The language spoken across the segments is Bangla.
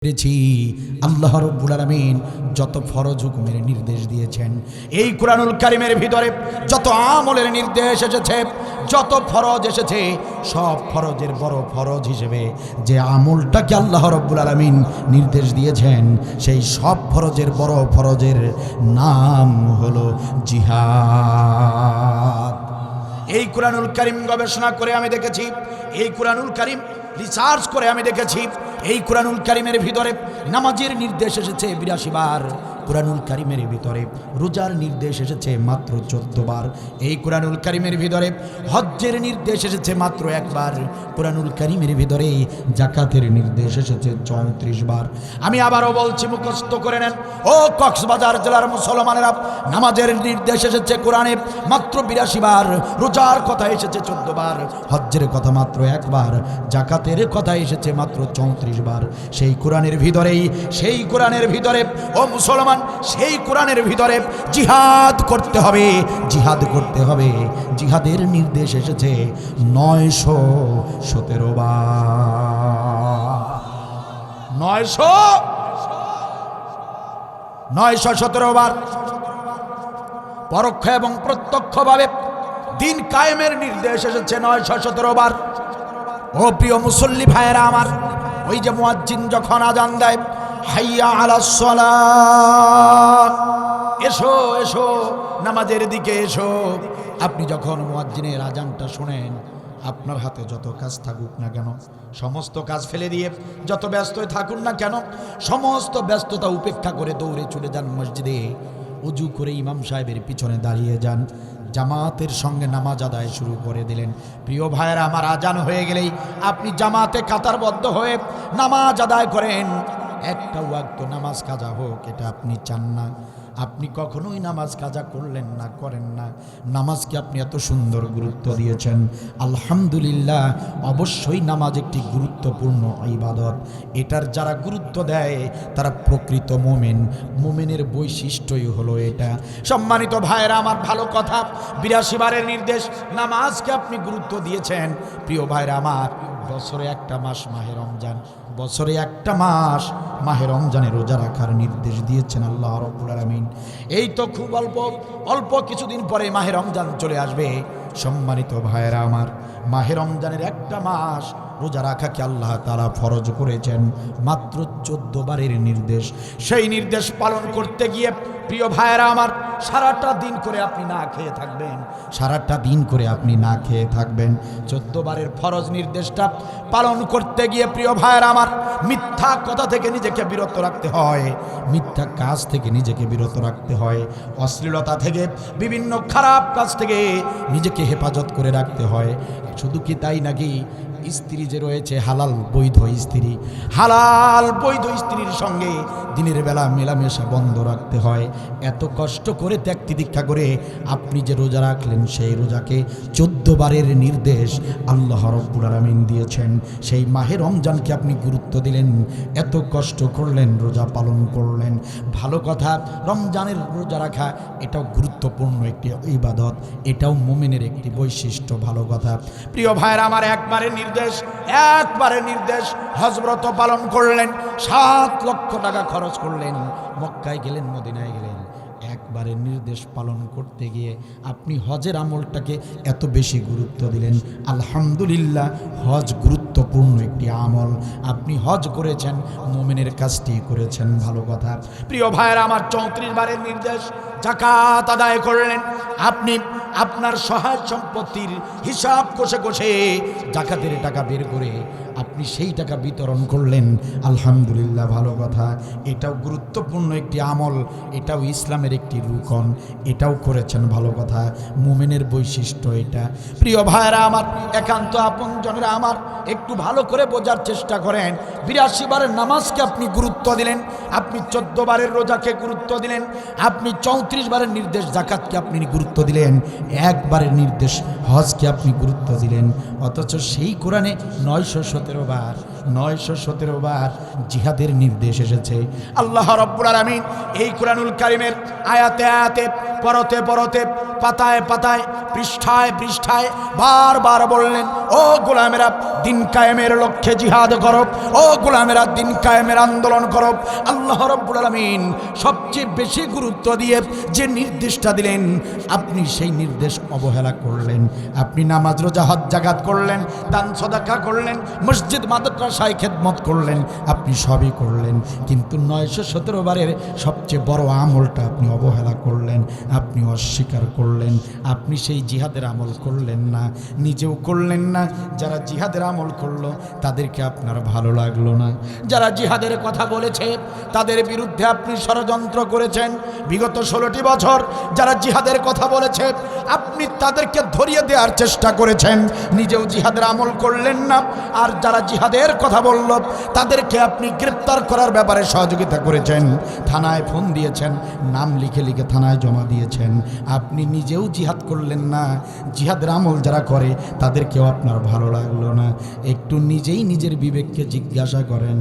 পেরেছি আল্লাহ রাব্বুল আলামিন যত ফরজ হুকুমের নির্দেশ দিয়েছেন, এই কুরআনুল কারীমের ভিতরে যত আমলের নির্দেশ এসেছে, যত ফরজ এসেছে, সব ফরজের বড় ফরজ হিসেবে যে আমলটাকে আল্লাহ রাব্বুল আলামিন নির্দেশ দিয়েছেন, সেই সব ফরজের বড় ফরজের নাম হলো জিহাদ। এই কুরআনুল কারীম গবেষণা করে আমি দেখেছি, এই কুরআনুল কারীম রিসার্চ করে আমি দেখেছি, এই কুরআনুল কারীমের ভিতরে নামাজের নির্দেশ এসেছে ৮২ বার, কুরআনুল কারীমের ভিতরে রোজার নির্দেশ এসেছে মাত্র ১৪ বার, এই কুরআনুল কারীমের ভিতরে হজ্জের নির্দেশ এসেছে মাত্র একবার, কুরআনুল কারীমের ভিতরে যাকাতের নির্দেশ এসেছে ৩৪ বার। আমি আবারও বলছি, মুখস্থ করে নেন ও কক্সবাজার জেলার মুসলমানেরা, নামাজের নির্দেশ এসেছে কোরআনে মাত্র ৮২ বার, রোজার কথা এসেছে ১৪ বার, হজ্জের কথা মাত্র একবার, যাকাতের কথা এসেছে মাত্র ৩৪ বার। সেই কোরআনের ভিতরে ও মুসলমান, সেই কোরআনের ভিতরে জিহাদ করতে হবে, জিহাদ করতে হবে। জিহাদের নির্দেশ এসেছে ৯১৭ বার, ৯১৭ বার। পরোক্ষ এবং প্রত্যক্ষভাবে দিন কায়েমের নির্দেশ এসেছে ৯১৭ বার। ও প্রিয় মুসল্লি ভাইয়েরা আমার, ওই যে মুয়াজ্জিন যখন আজান দেয়, হাইয়া আলাস সালাত, এসো এসো নামাজের দিকে এসো, আপনি যখন মুয়াজ্জিনের আজানটা শুনেন, আপনার হাতে যত কাজ থাকুক না কেন, সমস্ত কাজ ফেলে দিয়ে যত ব্যস্তই থাকুন না কেন, সমস্ত ব্যস্ততা উপেক্ষা করে দৌড়ে চলে যান মসজিদে, উজু করে ইমাম সাহেবের পিছনে দাঁড়িয়ে যান, জামাতের সঙ্গে নামাজ আদায় শুরু করে দিলেন। প্রিয় ভাইয়েরা আমার, আজান হয়ে গেলেই আপনি জামাতে কাতারবদ্ধ হয়ে নামাজ আদায় করেন। একটা ওয়াক্ত নামাজ কাজা হোক, এটা আপনি চান না। আপনি কখনোই নামাজ কাজা করলেন না, করেন না। নামাজকে আপনি এত সুন্দর গুরুত্ব দিয়েছেন, আলহামদুলিল্লাহ। অবশ্যই নামাজ একটি গুরুত্বপূর্ণ ইবাদত। এটার যারা গুরুত্ব দেয় তারা প্রকৃত মুমিন। মুমিনের বৈশিষ্ট্যই হলো এটা। সম্মানিত ভাইয়েরা আমার, ভালো কথা, ৮২ বারের নির্দেশ, নামাজকে আপনি গুরুত্ব দিয়েছেন। প্রিয় ভাইয়েরা আমার, বছরে একটা মাস মাহে রমজান, বছরে একটা মাস মাহে রমজানে রোজা রাখার নির্দেশ দিয়েছেন আল্লাহ রাব্বুল আলামিন। এই তো খুব অল্প কিছুদিন পরে মাহে রমজান চলে আসবে। সম্মানিত ভাইয়েরা আমার, মাহে রমজানের একটা মাস রোজা রাখাকে আল্লাহ তাআলা ফরজ করেছেন, মাত্র ১৪ বারের নির্দেশ। সেই নির্দেশ পালন করতে গিয়ে প্রিয় ভাইয়েরা আমার, সারাটা দিন করে আপনি না খেয়ে থাকবেন, সারাটা দিন করে আপনি না খেয়ে থাকবেন। ১৪ বারের ফরজ নির্দেশটা পালন করতে গিয়ে প্রিয় ভাইয়েরা আমার, মিথ্যা কথা থেকে নিজেকে বিরত রাখতে হয়, মিথ্যা কাজ থেকে নিজেকে বিরত রাখতে হয়, অশ্লীলতা থেকে, বিভিন্ন খারাপ কাজ থেকে নিজেকে হেফাজত করে রাখতে হয়। শুধু কি তাই নাকি, স্ত্রী যে রয়েছে, হালাল বৈধ স্ত্রী, হালাল বৈধ স্ত্রীর সঙ্গে দিনের বেলা মেলামেশা বন্ধ রাখতে হয়। এত কষ্ট করে ত্যাগ তিতিক্ষা করে আপনি যে রোজা রাখলেন, সেই রোজাকে ১৪ বারের নির্দেশ আল্লাহ রাব্বুল আলামিন দিয়েছেন। সেই মাহে রমজানকে আপনি গুরুত্ব দিলেন, এত কষ্ট করলেন, রোজা পালন করলেন। ভালো কথা, রমজানের রোজা রাখা এটাও গুরুত্বপূর্ণ একটি ইবাদত, এটাও মুমিনের একটি বৈশিষ্ট্য। ভালো কথা। প্রিয় ভাইয়েরা আমার, একবারের নির্দেশ হজব্রত পালন করলেন, ৭ লক্ষ টাকা খরচ করলেন, মক্কায় গেলেন, মদিনায় গেলেন, একবারের নির্দেশ পালন করতে গিয়ে আপনি হজের আমলটাকে এত বেশি গুরুত্ব দিলেন। আলহামদুলিল্লাহ, হজ গুরুত্বপূর্ণ একটি আমল। আপনি হজ করেছেন, মুমিনের কাজটি করেছেন। ভালো কথা। প্রিয় ভাইয়েরা আমার, ৩৪ বারের নির্দেশ, যাকাত আদায় করলেন। আপনি আপনার সহায় সম্পত্তির হিসাব কষে যাকাতের টাকা বের করে আপনি সেই টাকা বিতরণ করলেন। আলহামদুলিল্লাহ, ভালো কথা। এটাও গুরুত্বপূর্ণ একটি আমল, এটাও ইসলামের একটি রুকন, এটাও করেছেন। ভালো কথা। মুমিনের বৈশিষ্ট্য এটা। প্রিয় ভাইয়েরা আমার, একান্ত আপনজনেরা আমার, একটু ভালো করে বোঝার চেষ্টা করেন। ৮২ বারের নামাজকে আপনি গুরুত্ব দিলেন, আপনি ১৪ বারের রোজাকে গুরুত্ব দিলেন, আপনি ৩৪ 34 বারের নির্দেশ জাকাতকে আপনি গুরুত্ব দিলেন, একবারের নির্দেশ হজকে আপনি গুরুত্ব দিলেন, অথচ সেই কোরআনে 917 বার জিহাদের নির্দেশ এসেছে। আল্লাহ রাব্বুল আলামিন এই কোরআনুল কারীমের আয়াতে আয়াতে, পরতে পরতে, পাতায় পাতায়, পৃষ্ঠায় পৃষ্ঠায় বারবার বললেন, ও গোলামেরা দিন কায়েমের লক্ষ্যে জিহাদ করো, ও গোলামেরা দিন কায়েমের আন্দোলন করো। আল্লাহ রাব্বুল আলামিন সবচেয়ে বেশি গুরুত্ব দিয়ে যে নির্দেশটা দিলেন, আপনি সেই নির্দেশ অবহেলা করলেন। আপনি নামাজ রোজা হজ জাকাত করলেন, দান সদাকা করলেন, মসজিদ মাদ্রাসায় খেদমত করলেন, আপনি সবই করলেন, কিন্তু 917 বারের সবচেয়ে বড় আমলটা আপনি অবহেলা করলেন, আপনি অস্বীকার করলেন। আপনি সেই জিহাদের আমল করলেন না, নিজেও করলেন না। যারা জিহাদের আমল করলো তাদেরকে আপনার ভালো লাগলো না। যারা জিহাদের কথা বলেছে তাদের বিরুদ্ধে আপনি ষড়যন্ত্র করেছেন। বিগত 16টি বছর যারা জিহাদের কথা বলেছে আপনি তাদেরকে ধরিয়ে দেওয়ার চেষ্টা করেছেন, নিজেও জিহাদের আমল করলেন না। আর যারা জিহাদের কথা বলল তাদেরকে আপনি গ্রেপ্তার করার ব্যাপারে সহযোগিতা করেছেন, থানায় ফোন দিয়েছেন, নাম লিখে লিখে থানায় জমা দিয়েছেন। আপনি নিজেও জিহাদ করলেন না, জিহাদের আমল যারা করে তাদেরকেও আপনার ভালো লাগলো না। একটু নিজেই নিজের বিবেককে জিজ্ঞাসা করেন,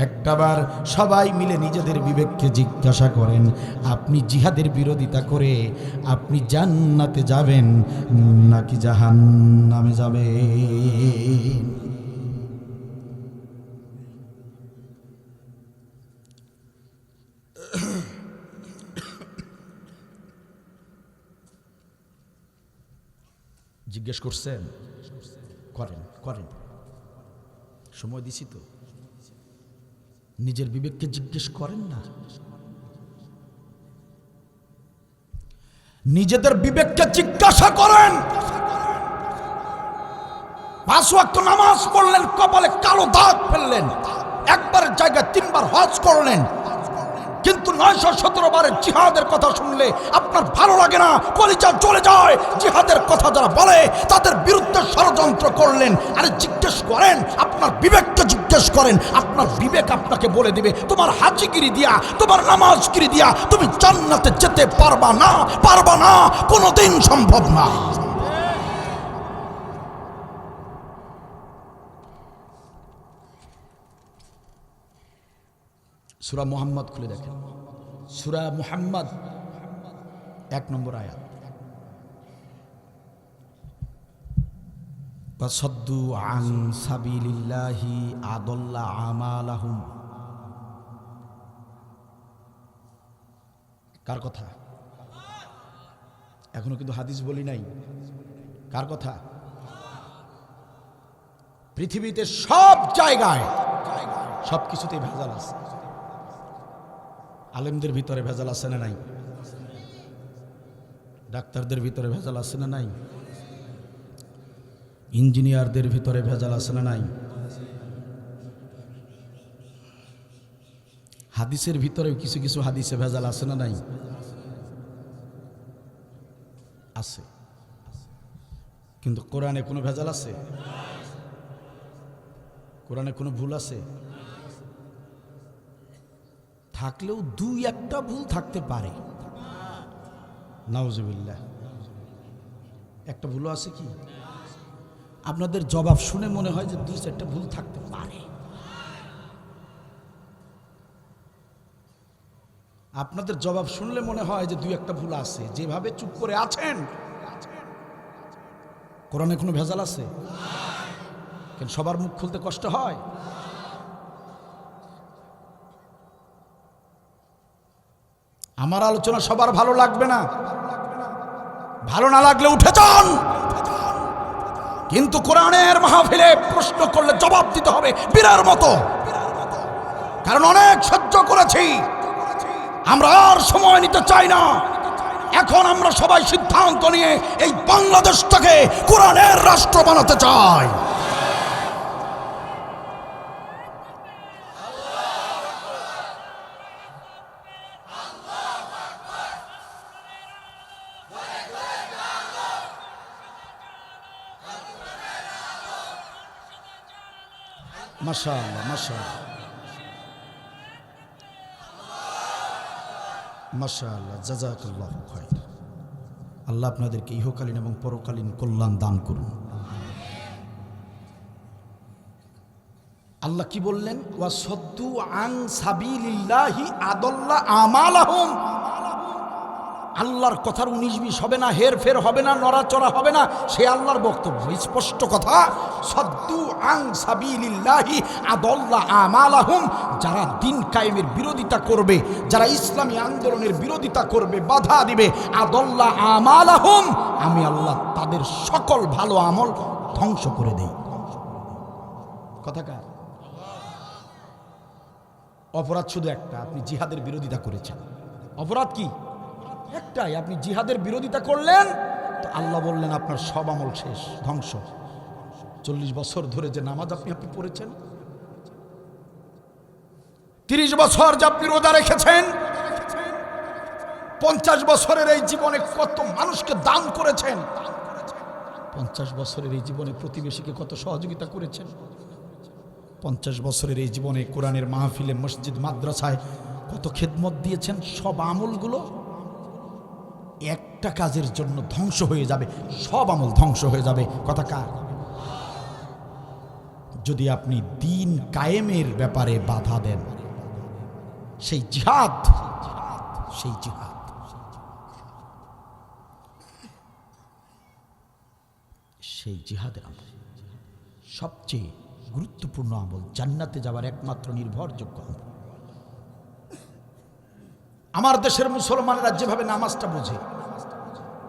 একটাবার সবাই মিলে নিজেদের বিবেককে জিজ্ঞাসা করেন, আপনি জিহাদের বিরোধিতা করে আপনি জান্নাতে যাবেন নাকি জাহান্নামে যাবেন? জিজ্ঞেস করছেন? করেন করেন, সময় দিছি তো। নিজের বিবেককে জিজ্ঞেস করেন না, নিজেদের বিবেককে জিজ্ঞাসা করেন। 5 ওয়াক্ত নামাজ পড়লেন, কপালে কালো দাগ ফেললেন, একবারের জায়গায় 3 বার হজ করলেন, কিন্তু 917 বারের জিহাদের কথা শুনলে আপনার ভালো লাগে না, কলিজা জ্বলে যায়। জিহাদের কথা যারা বলে তাদের বিরুদ্ধে ষড়যন্ত্র করলেন। আরে জিজ্ঞেস করেন, আপনার বিবেককে জিজ্ঞেস করেন। আপনার বিবেক আপনাকে বলে দিবে তোমার হাজিগিরি দিয়া, তোমার নামাজগিরি দিয়া তুমি জান্নাতে যেতে পারবা না, পারবা না, কোনোদিন সম্ভব না। সূরা মুহাম্মদ খুলে দেখেন, সূরা মুহাম্মদ 1 নম্বর আয়াত। ফাসাদ্দু আন সাবিলিল্লাহি আদাল্লা আমালাহুম। কার কথা? এখনো কিন্তু হাদিস বলি নাই। কার কথা? পৃথিবীতে সব জায়গায় সব কিছুতেই ভেজাল আছে। আলেমদের ভিতরে ভেজাল আছে না নাই? ডাক্তারদের ভিতরে ভেজাল আছে না নাই? ইঞ্জিনিয়ারদের ভিতরে ভেজাল আছে না নাই? হাদিসের ভিতরেও কিছু কিছু হাদিসে ভেজাল আছে না নাই? আছে। কিন্তু কোরআনে কোনো ভেজাল আছে? কোরআনে কোনো ভুল আছে? থাকলেও 2-1টা ভুল থাকতে পারে, নাউজুবিল্লাহ। একটা ভুলও আছে কি? আপনাদের জবাব শুনে মনে হয় যে 2-4টা ভুল থাকতে পারে। আপনাদের জবাব শুনলে মনে হয় যে 2-1টা ভুল আছে। যেভাবে চুপ করে আছেন, কোরআনে কোনো ভেজাল আছে? কেন সবার মুখ খুলতে কষ্ট হয়? আমার আলোচনা সবার ভালো লাগবে না, ভালো না লাগলে উঠে যান। কিন্তু কোরআনের মাহফিলে প্রশ্ন করলে জবাব দিতে হবে বীরের মতো, কারণ অনেক সহ্য করেছি, আমরা আর সময় নিতে চাই না। এখন আমরা সবাই সিদ্ধান্ত নিয়ে এই বাংলাদেশটাকে কোরআনের রাষ্ট্র বানাতে চাই। মাশাআল্লাহ, মাশাআল্লাহ। মাশাআল্লাহ, জাযাকাল্লাহু খায়র। আল্লাহ আপনাদেরকে ইহকালীন এবং পরকালীন কল্যাণ দান করুন। আল্লাহ কি বললেন? ওয়াসাদ্দু আন সাবিলিল্লাহি আদাল্লা আমালাহুম। আল্লাহর কথার 19-20 হবে না, হেরফের হবে না, নড়াচড়া হবে না, সে আল্লাহর বক্তব্য, স্পষ্ট কথা। সাদ্দু আন সাবিলিল্লাহি আদাল্লা আমালাহুম। যারা দিন কায়েমের বিরোধিতা করবে, যারা ইসলামী আন্দোলনের বিরোধিতা করবে, বাধা দিবে, আদাল্লা আমালাহুম, আমি আল্লাহ তাদের সকল ভালো আমল ধ্বংস করে দেই। কথাকার অপরাধ শুধু একটা, আপনি জিহাদের বিরোধিতা করেছেন। অপরাধ কি? একটাই, আপনি জিহাদের বিরোধিতা করলেন, তো আল্লাহ বললেন আপনার সব আমল শেষ, ধ্বংস। 40 বছর ধরে যে নামাজ আপনি পড়েছেন, 30 বছর যে আপনি রোজা রেখেছেন, 50 বছরের এই জীবনে কত মানুষকে দান করেছেন, 50 বছরের এই জীবনে প্রতিবেশীকে কত সহযোগিতা করেছেন, 50 বছরের এই জীবনে কোরআনের মাহফিলে, মসজিদ, মাদ্রাসায় কত খেদমত দিয়েছেন, সব আমলগুলো একটা কাজের জন্য ধ্বংস হয়ে যাবে, সব আমল ধ্বংস হয়ে যাবে। কথা কার? যদি আপনি দিন কায়েমের ব্যাপারে বাধা দেন, সেই জিহাদ, সেই জিহাদ, সেই জিহাদের আমল সবচেয়ে গুরুত্বপূর্ণ আমল, জান্নাতে যাওয়ার একমাত্র নির্ভরযোগ্য আমল। আমার দেশের মুসলমানেরা যেভাবে নামাজটা বোঝে,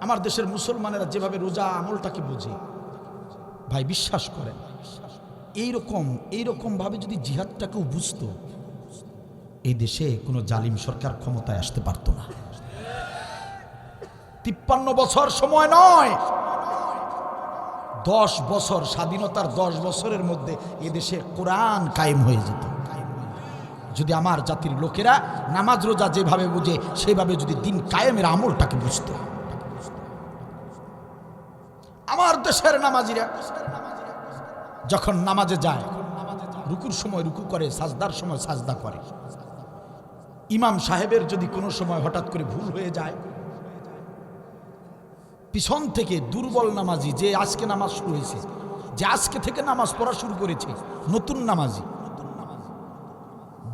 আমার দেশের মুসলমানেরা যেভাবে রোজা আমলটাকে বোঝে, ভাই বিশ্বাস করেন, এইরকম ভাবে যদি জিহাদটাকেও বুঝতো, এই দেশে কোনো জালিম সরকার ক্ষমতায় আসতে পারত না। 53 বছর সময় নয়, 10 বছর স্বাধীনতার 10 বছরের মধ্যে এদেশে কোরআন কায়েম হয়ে যেত, যদি আমার জাতির লোকেরা নামাজ রোজা যেভাবে বুঝে সেভাবে যদি দিন কায়েমের আমলটাকে বুঝতো। আমার দেশের নামাজিরা যখন নামাজে যায়, রুকুর সময় রুকু করে, সাজদার সময় সাজদা করে। ইমাম সাহেবের যদি কোনো সময় হঠাৎ করে ভুল হয়ে যায়, পিছন থেকে দুর্বল নামাজি, যে আজকে নামাজ শুরু হয়েছে, যে আজকে থেকে নামাজ পড়া শুরু করেছে, নতুন নামাজি,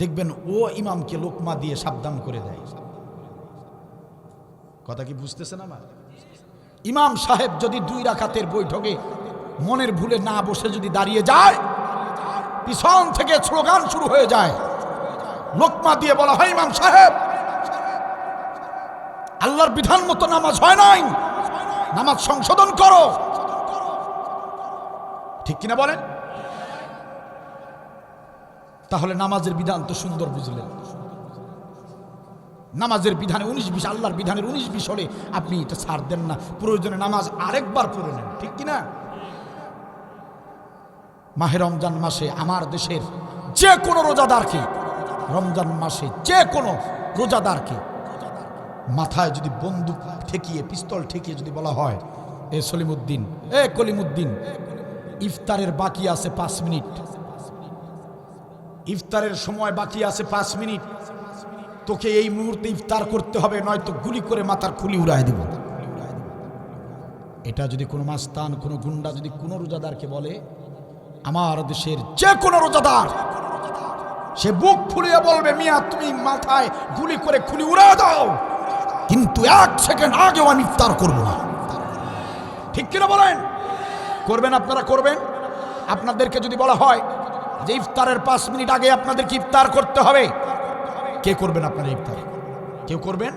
দেখবেন ও ইমামকে লোকমা দিয়ে সাবধান করে দেয়। কথা কি বুঝতেছেন আমার? ইমাম সাহেব যদি 2 রাকাতের বৈঠকে মনের ভুলে না বসে যদি দাঁড়িয়ে যায়, পিছন থেকে স্লোগান শুরু হয়ে যায়, লোকমা দিয়ে বলা হয়, ইমাম সাহেব আল্লাহর বিধান মতো নামাজ হয় নাই, নামাজ সংশোধন করো। ঠিক কিনা বলেন? তাহলে নামাজের বিধান তো সুন্দর বুঝলেন। নামাজের বিধানে 19-20, আল্লাহর বিধানের 19-20 হলে আপনি এটা ছাড় দেন না, প্রয়োজনে নামাজ আরেকবার পড়ে নেন। ঠিক কিনা? মাহে রমজান মাসে আমার দেশের যে কোনো রোজাদারকে, রমজান মাসে যে কোনো রোজাদারকে মাথায় যদি বন্দুক ঠেকিয়ে, পিস্তল ঠেকিয়ে যদি বলা হয়, এ সলিমুদ্দিন, এ কলিমুদ্দিন, ইফতারের বাকি আছে 5 মিনিট, ইফতারের সময় বাকি আছে 5 মিনিট, তোকে এই মুহূর্তে ইফতার করতে হবে, নয়তো গুলি করে মাথার খুলি উড়ায় দেব। এটা যদি কোনো মাস্তান, কোনো গুন্ডা যদি কোনো রোজাদারকে বলে, আমার দেশের যে কোনো রোজাদার সে বুক ফুলিয়ে বলবে, মিয়া তুমি মাথায় গুলি করে খুলি উড়ায় দাও, কিন্তু 1 সেকেন্ড আগেও আমি ইফতার করবো না। ঠিক কিনা বলেন? করবেন? আপনারা করবেন? আপনাদেরকে যদি বলা হয় যে ইফতারের 5 মিনিট আগে আপনাদেরকে ইফতার করতে হবে, কে করবেন? আপনারা ইফতার কেউ করবেন?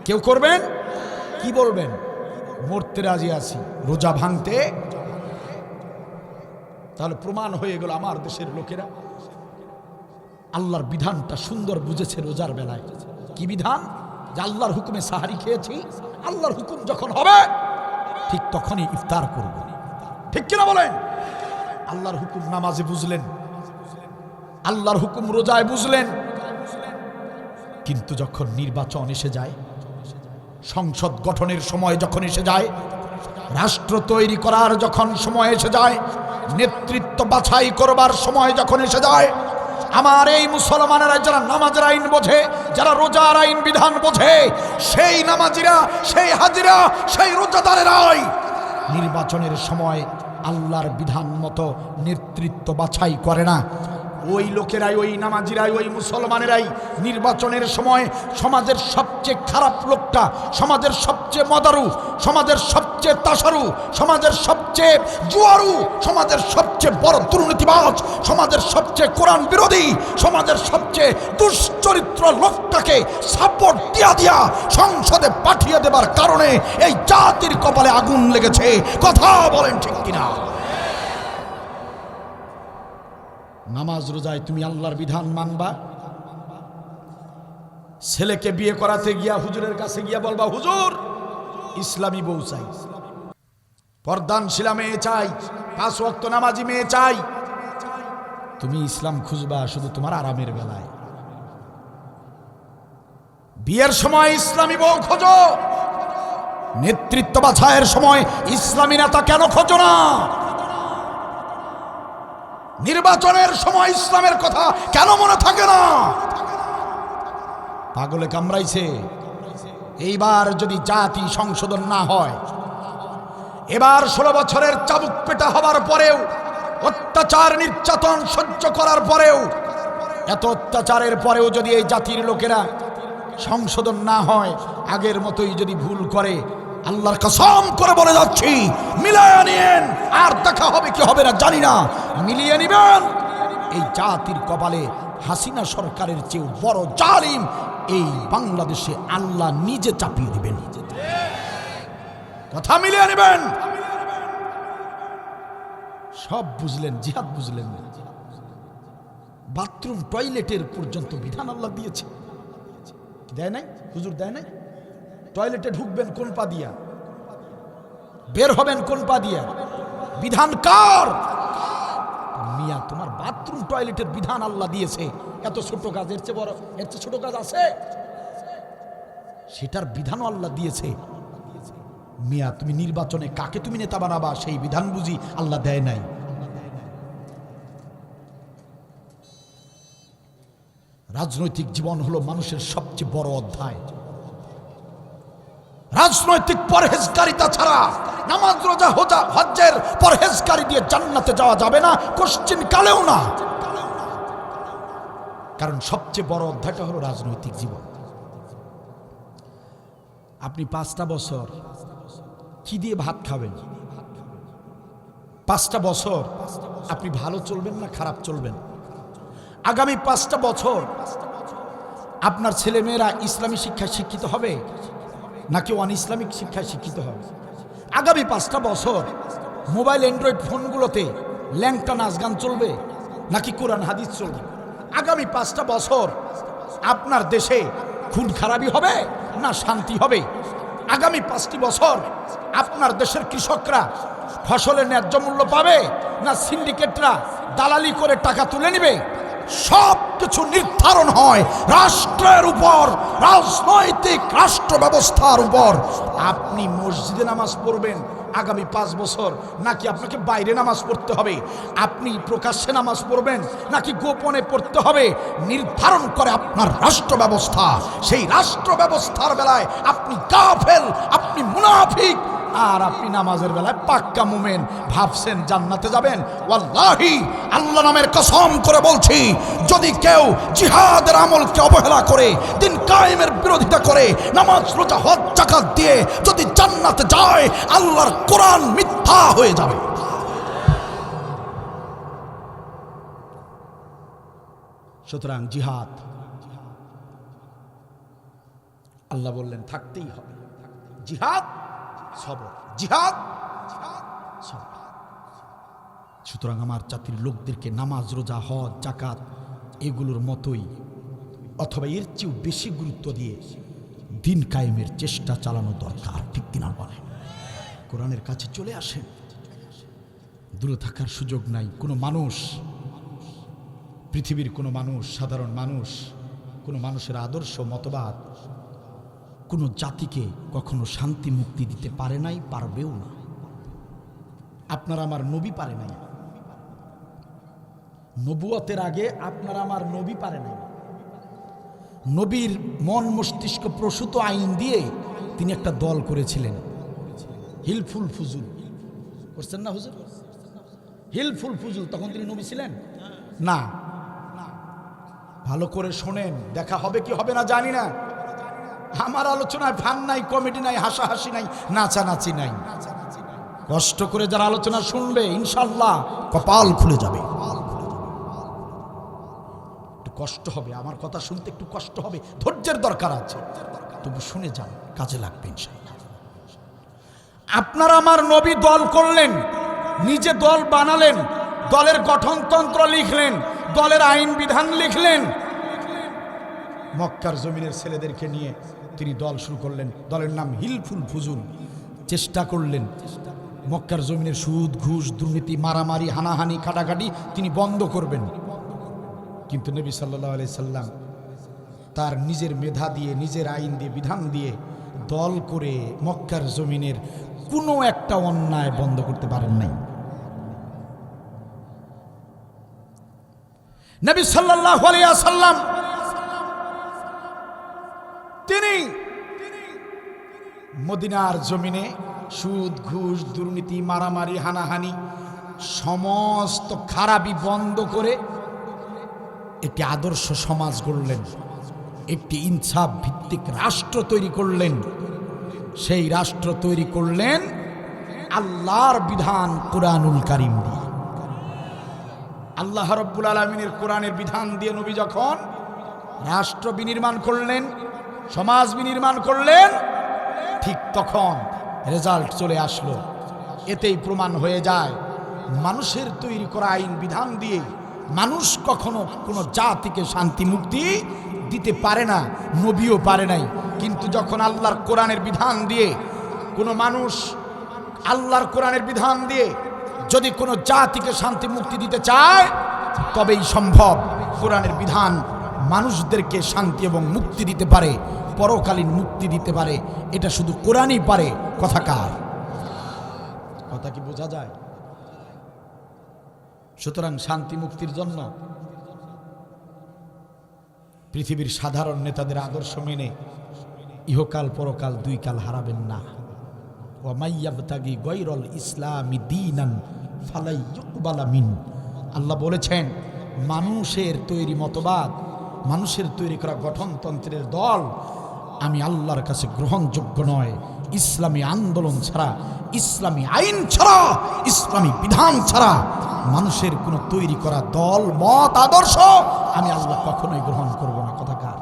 কেউ করবেন? কি বলবেন? মরতে রাজি আছি, রোজা ভাঙতে। তাহলে প্রমাণ হয়ে গেল আমার দেশের লোকেরা আল্লাহর বিধানটা সুন্দর বুঝেছে রোজার বেলায়। কি বিধান? যে আল্লাহর হুকুমে সাহারি খেয়েছি, আল্লাহর হুকুম যখন হবে ঠিক তখনই ইফতার করব। ঠিক কিনা বলেন? আল্লাহর হুকুম নামাজে বুঝলেন, আল্লাহর হুকুম রোজায় বুঝলেন, কিন্তু যখন নির্বাচন এসে যায়, সংসদ গঠনের সময় যখন এসে যায়, রাষ্ট্র তৈরি করার যখন সময় এসে যায়, নেতৃত্ব বাছাই করবার সময় যখন এসে যায়, আমার এই মুসলমানেরা যারা নামাজের আইন বোঝে, যারা রোজার আইন বিধান বোঝে, সেই নামাজিরা, সেই হাজিরা, সেই রোজাদারেরাই নির্বাচনের সময় আল্লাহর বিধান মতো নেতৃত্ব বাছাই করে না। ওই লোকেরাই, ওই নামাজিরাই, ওই মুসলমানেরাই নির্বাচনের সময় সমাজের সবচেয়ে খারাপ লোকটা, সমাজের সবচেয়ে মদারু, সমাজের সবচেয়ে তাসারু, সমাজের সবচেয়ে জুয়ারু, সমাজের সবচেয়ে বড় দুর্নীতিবাজ, সমাজের সবচেয়ে কোরআন বিরোধী, সমাজের সবচেয়ে দুশ্চরিত্র লোকটাকে সাপোর্ট দিয়া সংসদে পাঠিয়ে দেবার কারণে এই জাতির কপালে আগুন লেগেছে। কথা বলেন ঠিক কিনা? নামাজ রোজায় তুমি আল্লাহর বিধান মানবা? ছেলেকে বিয়ে করাতে গিয়া হুজুরের কাছে গিয়া বলবা, হুজুর ইসলামী বউ চাই, পর্দানশীলা মেয়ে চাই, 5 ওয়াক্ত নামাজি মেয়ে চাই। তুমি ইসলাম খুঁজবা শুধু তোমার আরামের বেলায়। বিয়ের সময় ইসলামী বউ খোঁজো, নেতৃত্ব বাছাইয়ের সময় ইসলামী নেতা কেন খোঁজো না? নির্বাচনের সময় ইসলামের কথা কেন মনে থাকে না? পাগলে কামড়াইছে। এইবার যদি জাতি সংশোধন না হয়, এবার 16 বছরের চাবুক পেটা হবার পরেও, অত্যাচার নির্যাতন সহ্য করার পরেও, এত অত্যাচারের পরেও যদি এই জাতির লোকেরা সংশোধন না হয়, আগের মতোই যদি ভুল করে, আল্লাহর কসম করে বলে যাচ্ছি, মিলায়া নিয়েন। আর দেখা হবে কি হবে না জানি না, মিলিয়ে নিবেন। এই জাতির কপালে হাসিনা সরকারের চেয়ে বড় জালিম এই বাংলাদেশে আল্লাহ নিজে চাপিয়ে দিবেন। কথা মিলিয়ে নেবেন। সব বুঝলেন, জিহাদ বুঝলেন না। বাথরুম টয়লেটের পর্যন্ত বিধান আল্লাহ দিয়েছে, দেয় নাই? হুজুর দেয় নাই? টয়লেটে ঢুকবেন কোন পা দিয়া, বের হবেন কোন পা দিয়া, বিধান কার? মিয়া, তোমার বাথরুম টয়লেটের বিধান আল্লাহ দিয়েছে। এত ছোট কাজ, এর চেয়ে বড়, এর চেয়ে ছোট কাজ আছে? সেটার বিধানও আল্লাহ দিয়েছে। মিয়া, তুমি নির্বাচনে কাকে তুমি নেতা বানাবা, সেই বিধান বুঝি আল্লাহ দেয় নাই? রাজনৈতিক জীবন হলো মানুষের সবচেয়ে বড় অধ্যায়। রাজনৈতিক পরহেজগারিতা ছাড়া, নামাজ রোজা হজ্জের পরহেজগারি দিয়ে জান্নাতে যাওয়া যাবে না, কোশ্চিন কালেও না। কারণ সবচেয়ে বড় অধ্যায়টা হলো রাজনৈতিক জীবন। আপনি 5টা বছর কি দিয়ে ভাত খাবেন? 5টা বছর আপনি ভালো চলবেন না খারাপ চলবেন? আগামী 5টা বছর আপনার ছেলেমেয়েরা ইসলামী শিক্ষায় শিক্ষিত হবে নাকি অন ইসলামিক শিক্ষায় শিক্ষিত হবে? আগামী 5টা বছর মোবাইল অ্যান্ড্রয়েড ফোনগুলোতে ল্যাংটা নাচ গান চলবে নাকি কোরআন হাদিস চলবে? আগামী 5টা বছর আপনার দেশে খুন খারাপি হবে না শান্তি হবে? আগামী 5টি বছর আপনার দেশের কৃষকরা ফসলের ন্যায্য মূল্য পাবে না সিন্ডিকেটরা দালালি করে টাকা তুলে নেবে? সব কিছু নির্ধারণ হয় রাষ্ট্রের উপর, রাজনৈতিক রাষ্ট্র ব্যবস্থার উপর। আপনি মসজিদে নামাজ পড়বেন আগামী 5 বছর, নাকি আপনাকে বাইরে নামাজ পড়তে হবে? আপনি প্রকাশ্যে নামাজ পড়বেন নাকি গোপনে পড়তে হবে, নির্ধারণ করে আপনার রাষ্ট্র ব্যবস্থা। সেই রাষ্ট্র ব্যবস্থার বেলায় আপনি কাফের, আপনি মুনাফিক, আর আপনি নামাজের বেলায় পাক্কা মুমিন। ভাবছেন জান্নাতে যাবেন? ওয়াল্লাহি, আল্লাহ নামের কসম করে বলছি, যদি কেউ জিহাদের আমলকে অবহেলা করে, দিন কায়েমের বিরোধিতা করে, নামাজ রোজা হজ যাকাত দিয়ে যদি জান্নাতে যায়, আল্লাহর কোরআন মিথ্যা হয়ে যাবে। সুতরাং জিহাদ আল্লাহ বললেন থাকতেই হবে। জিহাদ সবর, জিহাদ সবর। সুতরাং আমার জাতির লোকদেরকে নামাজ রোজা হজ যাকাত এগুলোর মতোই অথবা এর চেয়েও বেশি গুরুত্ব দিয়ে দিন কায়েমের চেষ্টা চালানো দরকার। ঠিক কিনা বলে? কোরআনের কাছে চলে আসেন, দূরে থাকার সুযোগ নাই। কোনো মানুষ, পৃথিবীর কোনো মানুষ, সাধারণ মানুষ, কোনো মানুষের আদর্শ মতবাদ কোনো জাতিকে কখনো শান্তি মুক্তি দিতে পারে নাই, পারবেও না। আপনার আমার নবী পারে নাই। নবুয়তের আগে আপনার আমার নবী পারে নাই। নবীর মন মস্তিষ্ক প্রসূত আইন দিয়ে তিনি একটা দল করেছিলেন, হিলফুল ফুজুল করছেন না হুজুর? হিলফুল ফুজুল, তখন তিনি নবী ছিলেন না। ভালো করে শোনেন, দেখা হবে কি হবে না জানি না। আমার আলোচনায় ফান নাই, কমেডি নাই, হাসাহাসি নাই, নাচানাচি নাই। কষ্ট করে যারা আলোচনা শুনবে ইনশাল্লাহ কপাল খুলে যাবে। একটু কষ্ট হবে, আমার কথা শুনতে একটু কষ্ট হবে, ধৈর্যের দরকার আছে, তবু শুনে যান, কাজে লাগবে ইনশাল্লাহ। আপনারা আমার নবী দল করলেন, নিজে দল বানালেন, দলের গঠনতন্ত্র লিখলেন, দলের আইন বিধান লিখলেন। মক্কার জমিনের ছেলেদেরকে নিয়ে তিনি দল শুরু করলেন, দলের নাম হিলফুল ফুজুল। চেষ্টা করলেন মক্কার জমিনের সুদ ঘুষ দুর্নীতি মারামারি হানাহানি কাটাকাটি তিনি বন্ধ করবেন। কিন্তু নবী সাল্লাল্লাহু আলাইহি সাল্লাম তার নিজের মেধা দিয়ে, নিজের আইন দিয়ে, বিধান দিয়ে দল করে মক্কার জমিনের কোনো একটা অন্যায় বন্ধ করতে পারেন নাই। নবী সাল্লাল্লাহু আলাইহি ওয়াসাল্লাম তিনি মদিনার জমিনে সুদ ঘুষ দুর্নীতি মারামারি হানাহানি সমস্ত খারাপি বন্ধ করে একটি আদর্শ সমাজ গড়লেন, একটি ইনসাফ ভিত্তিক রাষ্ট্র তৈরি করলেন। সেই রাষ্ট্র তৈরি করলেন আল্লাহর বিধান কুরআনুল কারীম দিয়ে। আল্লাহ রাব্বুল আলামিনের কোরআনের বিধান দিয়ে নবী যখন রাষ্ট্র বিনির্মাণ করলেন, সমাজ বিনির্মাণ করলেন, ঠিক তখন রেজাল্ট চলে আসলো। এতেই প্রমাণ হয়ে যায় মানুষের তৈরি করা আইন বিধান দিয়ে মানুষ কখনো কোনো জাতিকে শান্তি মুক্তি দিতে পারে না, নবীও পারে নাই। কিন্তু যখন আল্লাহর কোরআনের বিধান দিয়ে কোনো মানুষ, আল্লাহর কোরআনের বিধান দিয়ে যদি কোনো জাতিকে শান্তি মুক্তি দিতে চায় তবেই সম্ভব। কোরআনের বিধান মানুষদেরকে শান্তি এবং মুক্তি দিতে পারে, পরকালীন মুক্তি দিতে পারে, এটা শুধু কোরআনই পারে। কথা কার? কথা কি বোঝা যায়? সুতরাং শান্তি মুক্তির জন্য পৃথিবীর সাধারণ নেতাদের আদর্শ মেনে ইহকাল পরকাল দুই কাল হারাবেন না। ওয়া মাইয়াবতাগি গায়রাল ইসলামি দীনান ফালাই ইউকবালা মিন। আল্লাহ বলেছেন মানুষের তৈরি মতবাদ, মানুষের তৈরি করা গঠনতন্ত্রের দল আমি আল্লাহর কাছে গ্রহণযোগ্য নয়। ইসলামী আন্দোলন ছাড়া, ইসলামী আইন ছাড়া, ইসলামী বিধান ছাড়া মানুষের কোনো তৈরি করা দল মত আদর্শ আমি আল্লাহ কখনোই গ্রহণ করব না। কথাকার?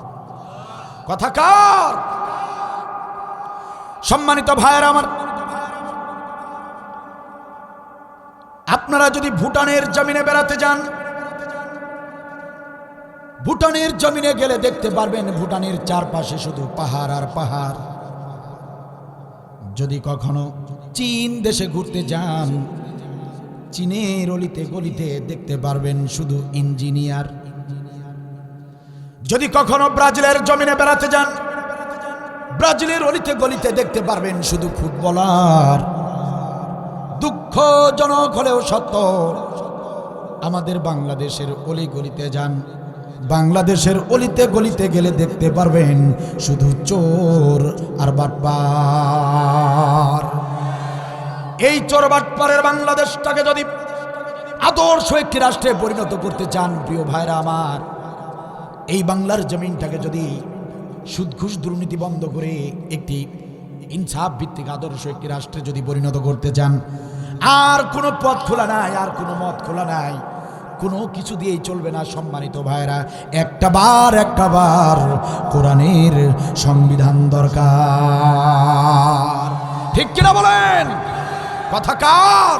কথাকার? সম্মানিত ভাইয়েরা আমার, আপনারা যদি ভুটানের জমিনে বেড়াতে যান, ভুটানের জমিনে গেলে দেখতে পারবেন ভুটানের চারপাশে শুধু পাহাড় আর পাহাড়। যদি কখনো চীন দেশে ঘুরতে যান, চীনের অলিতে গলিতে দেখতে পারবেন শুধু ইঞ্জিনিয়ার। যদি কখনো ব্রাজিলের জমিনে বেড়াতে যান, ব্রাজিলের অলিতে গলিতে দেখতে পারবেন শুধু ফুটবলার। দুঃখজনক হলেও সত্য, আমাদের বাংলাদেশের অলি গলিতে যান, বাংলাদেশের অলিতে গলিতে গেলে দেখতে পারবেন শুধু চোর আর বাটপার। এই চোর বাটপারের বাংলাদেশটাকে যদি আদর্শ একটি রাষ্ট্রে পরিণত করতে চান, প্রিয় ভাইরা আমার, এই বাংলার জমিনটাকে যদি সুদ ঘুষ দুর্নীতি বন্ধ করে একটি ইনসাফ ভিত্তিক আদর্শ একটি রাষ্ট্রে যদি পরিণত করতে চান, আর কোনো পথ খোলা নাই, আর কোনো মত খোলা নাই, কোনো কিছু দিয়েই চলবে না। সম্মানিত ভাইরা, একটা বার কোরআনের সংবিধান দরকার। ঠিক কিনা বলেন? কথাকার?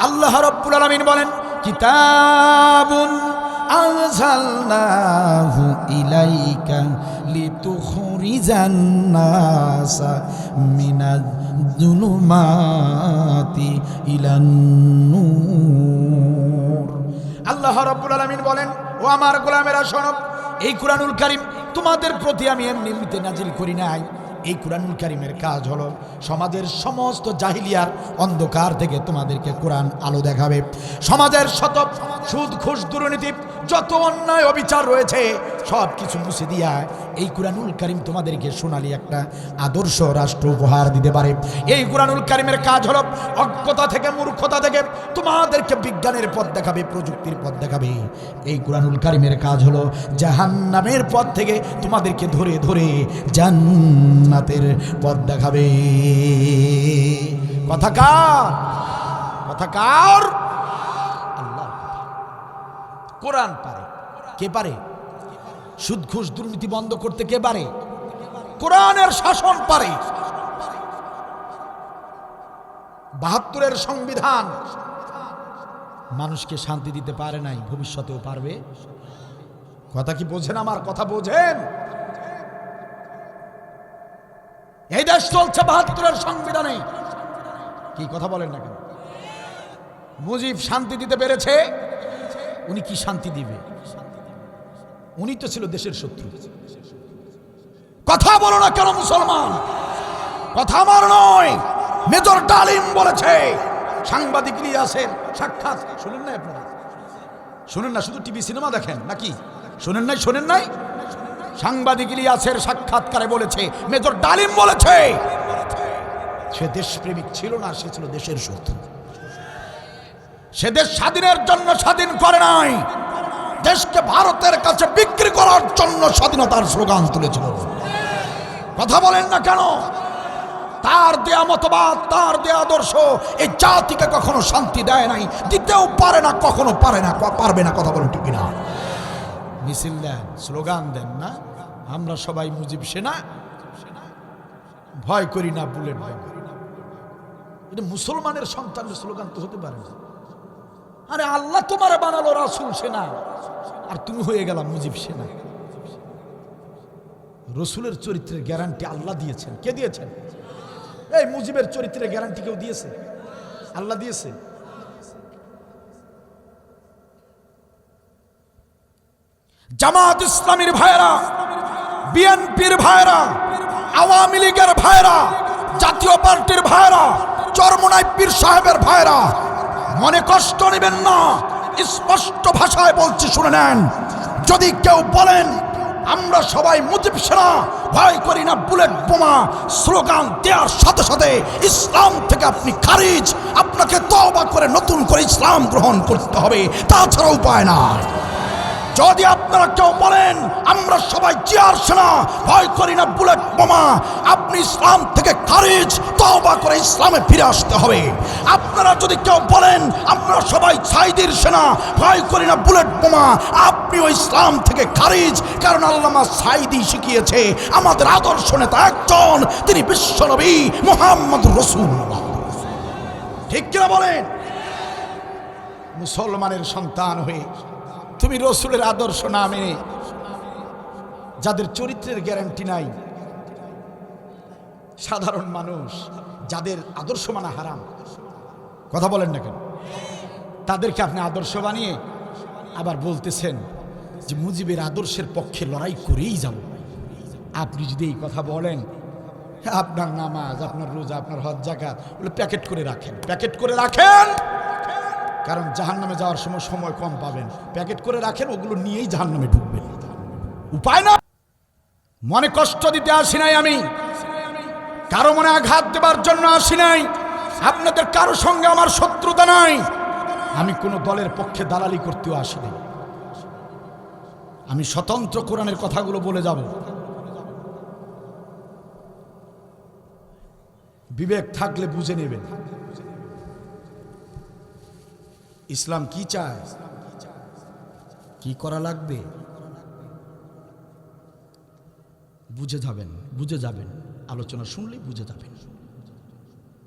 আল্লাহ রাব্বুল আলামিন বলেন, কিতাবুন আনজালনাহু ইলাইকা লিতুখরিজান নাসা মিনাজ যুলুমাতি ইলান নূর। আল্লাহ রাব্বুল আলামিন বলেন, ও আমার গোলামেরা শোনো, এই কুরআনুল কারীম তোমাদের প্রতি আমি এমনিতে নাজিল করি নাই, এই কুরআনুল কারীমের কাজ হলো সমাজের সমস্ত জাহিলিয়ার অন্ধকার থেকে তোমাদেরকে কোরআন আলো দেখাবে। সমাজের শত সুদ ঘুষ দুর্নীতি যত অন্যায় অবিচার রয়েছে সব কিছু মুছে দিয়া এই কুরআনুল কারীম তোমাদেরকে সোনালী একটা আদর্শ রাষ্ট্র উপহার দিতে পারে। এই কুরআনুল কারীমের কাজ হলো অজ্ঞতা থেকে মূর্খতা থেকে তোমাদেরকে বিজ্ঞানের পথ দেখাবে, প্রযুক্তির পথ দেখাবে। এই কুরআনুল কারীমের কাজ হলো জাহান্নামের পথ থেকে তোমাদেরকে ধরে ধরে জান্নাতের পথ দেখাবে। কথা কার? কথা কার? আল্লাহর কথা। কোরআন পারে। কে পারে? সুদ ঘুষ দুর্নীতি বন্ধ করতে কে পারে? কোরআনের শাসন পারে। ৭২-এর সংবিধান মানুষকে শান্তি দিতে পারে নাই, ভবিষ্যতেও পারবে। কথা কি বোঝেন? আমার কথা বোঝেন? এই দেশ চলছে ৭২-এর সংবিধানে। কি কথা বলেন না কেন? মুজিব শান্তি দিতে পেরেছে, উনি কি শান্তি দিবে? উনি তো ছিল দেশের শত্রু। কথা বলো না কেন মুসলমান? কথা আমার নয়, মেজর ডালিম বলেছে। সাংবাদিক ইলিয়াসের সাক্ষাৎ শুনেন না আপনারা? শুনেন না? শুধু টিভি সিনেমা দেখেন নাকি? শুনেন নাই? শোনেন নাই? সাংবাদিক ইলিয়াসের সাক্ষাৎকারে বলেছে, মেজর ডালিম বলেছে, সে দেশপ্রেমিক ছিল না, সে ছিল দেশের শত্রু। সে দেশ স্বাধীনের জন্য স্বাধীন করে নাই, দেশকে ভারতের কাছে বিক্রি করার জন্য স্বাধীনতার স্লোগান তুলেছিল। কথা বলেন না কেন? তার দেয়া মতবাদ, তার দেয়া আদর্শ এই জাতিকে কখনো শান্তি দেয় নাই, দিতেও পারে না, কখনো পারে না, পারবে না। কথা বলেন ঠিক কিনা? মিছিল দেন, স্লোগান দেন না, আমরা সবাই মুজিব সেনা, ভয় করি না বুলেট বোমা। এটা মুসলমানের সন্তানের স্লোগান তো হতে পারে না। আরে আল্লাহ তোমার বানালো রাসূল সেনা, আর তুমি হয়ে গেলা মুজিব সেনা। রসুলের চরিত্রের গ্যারান্টি আল্লাহ দিয়েছেন। কে দিয়েছেন? এই মুজিবের চরিত্রের গ্যারান্টি কেউ দিয়েছে? আল্লাহ দিয়েছে। জামাত ইসলামীর ভাইরা, বিএনপির ভাইরা, আওয়ামী লীগের ভাইরা, জাতীয় পার্টির ভাইরা, চরমোনাই পীর সাহেবের ভাইরা, মনে কষ্ট নেবেন না, স্পষ্ট ভাষায় বলছি, শুনে নেন। যদি কেউ বলেন আমরা সবাই মুজিব সেনা, ভয় করি না বুলেট বোমা, স্লোগান দেওয়ার সাথে সাথে ইসলাম থেকে আপনি খারিজ। আপনাকে তওবা করে নতুন করে ইসলাম গ্রহণ করতে হবে, তাছাড়া উপায় নাই। যদি আপনারা কেউ বলেন আমরা সবাই জিয়ার সেনা, ভয় করি না বুলেট বোমা, আপনি ইসলাম থেকে খারিজ, তওবা করে ইসলামে ফিরে আসতে হবে। আপনারা যদি কেউ বলেন আমরা সবাই সাইদির সেনা, ভয় করি না বুলেট বোমা, আপনিও ইসলাম থেকে খারিজ। কারণ আল্লামা সাইদি শিখিয়েছে আমাদের আদর্শ নেতা একজন, তিনি বিশ্বনবী মুহাম্মদ রাসূলুল্লাহ। ঠিক কিনা বলেন? মুসলমানের সন্তান হয়ে তুমি রসুলের আদর্শ না মেনে, যাদের চরিত্রের গ্যারান্টি নাই, সাধারণ মানুষ যাদের আদর্শ মানা হারাম, কথা বলেন না কেন, তাদেরকে আপনি আদর্শ বানিয়ে আবার বলতেছেন যে মুজিবের আদর্শের পক্ষে লড়াই করেই যাব। আপনি যদি এই কথা বলেন, আপনার নামাজ, আপনার রোজা, আপনার হজ যাকাত ওগুলো প্যাকেট করে রাখেন, প্যাকেট করে রাখেন। কারণ জাহান্নামে যাওয়ার সময় সময় কম পাবেন, প্যাকেট করে রাখেন, ওগুলো নিয়েই জাহান্নামে ঢুকবেন। উপায় না। মনে কষ্ট দিতে আসি নাই আমি, কারো মনে আঘাত দেবার জন্য আসি নাই। আপনাদের কারো সঙ্গে আমার শত্রুতা নাই। আমি কোনো দলের পক্ষে দালালি করতেও আসি নাই। আমি স্বতন্ত্র কোরআনের কথাগুলো বলে যাব। বিবেক থাকলে বুঝে নেবেন ইসলাম কি চায়, কি করা লাগবে, বুঝে যাবেন, বুঝে যাবেন। আলোচনা শুনলেই বুঝে যাবেন।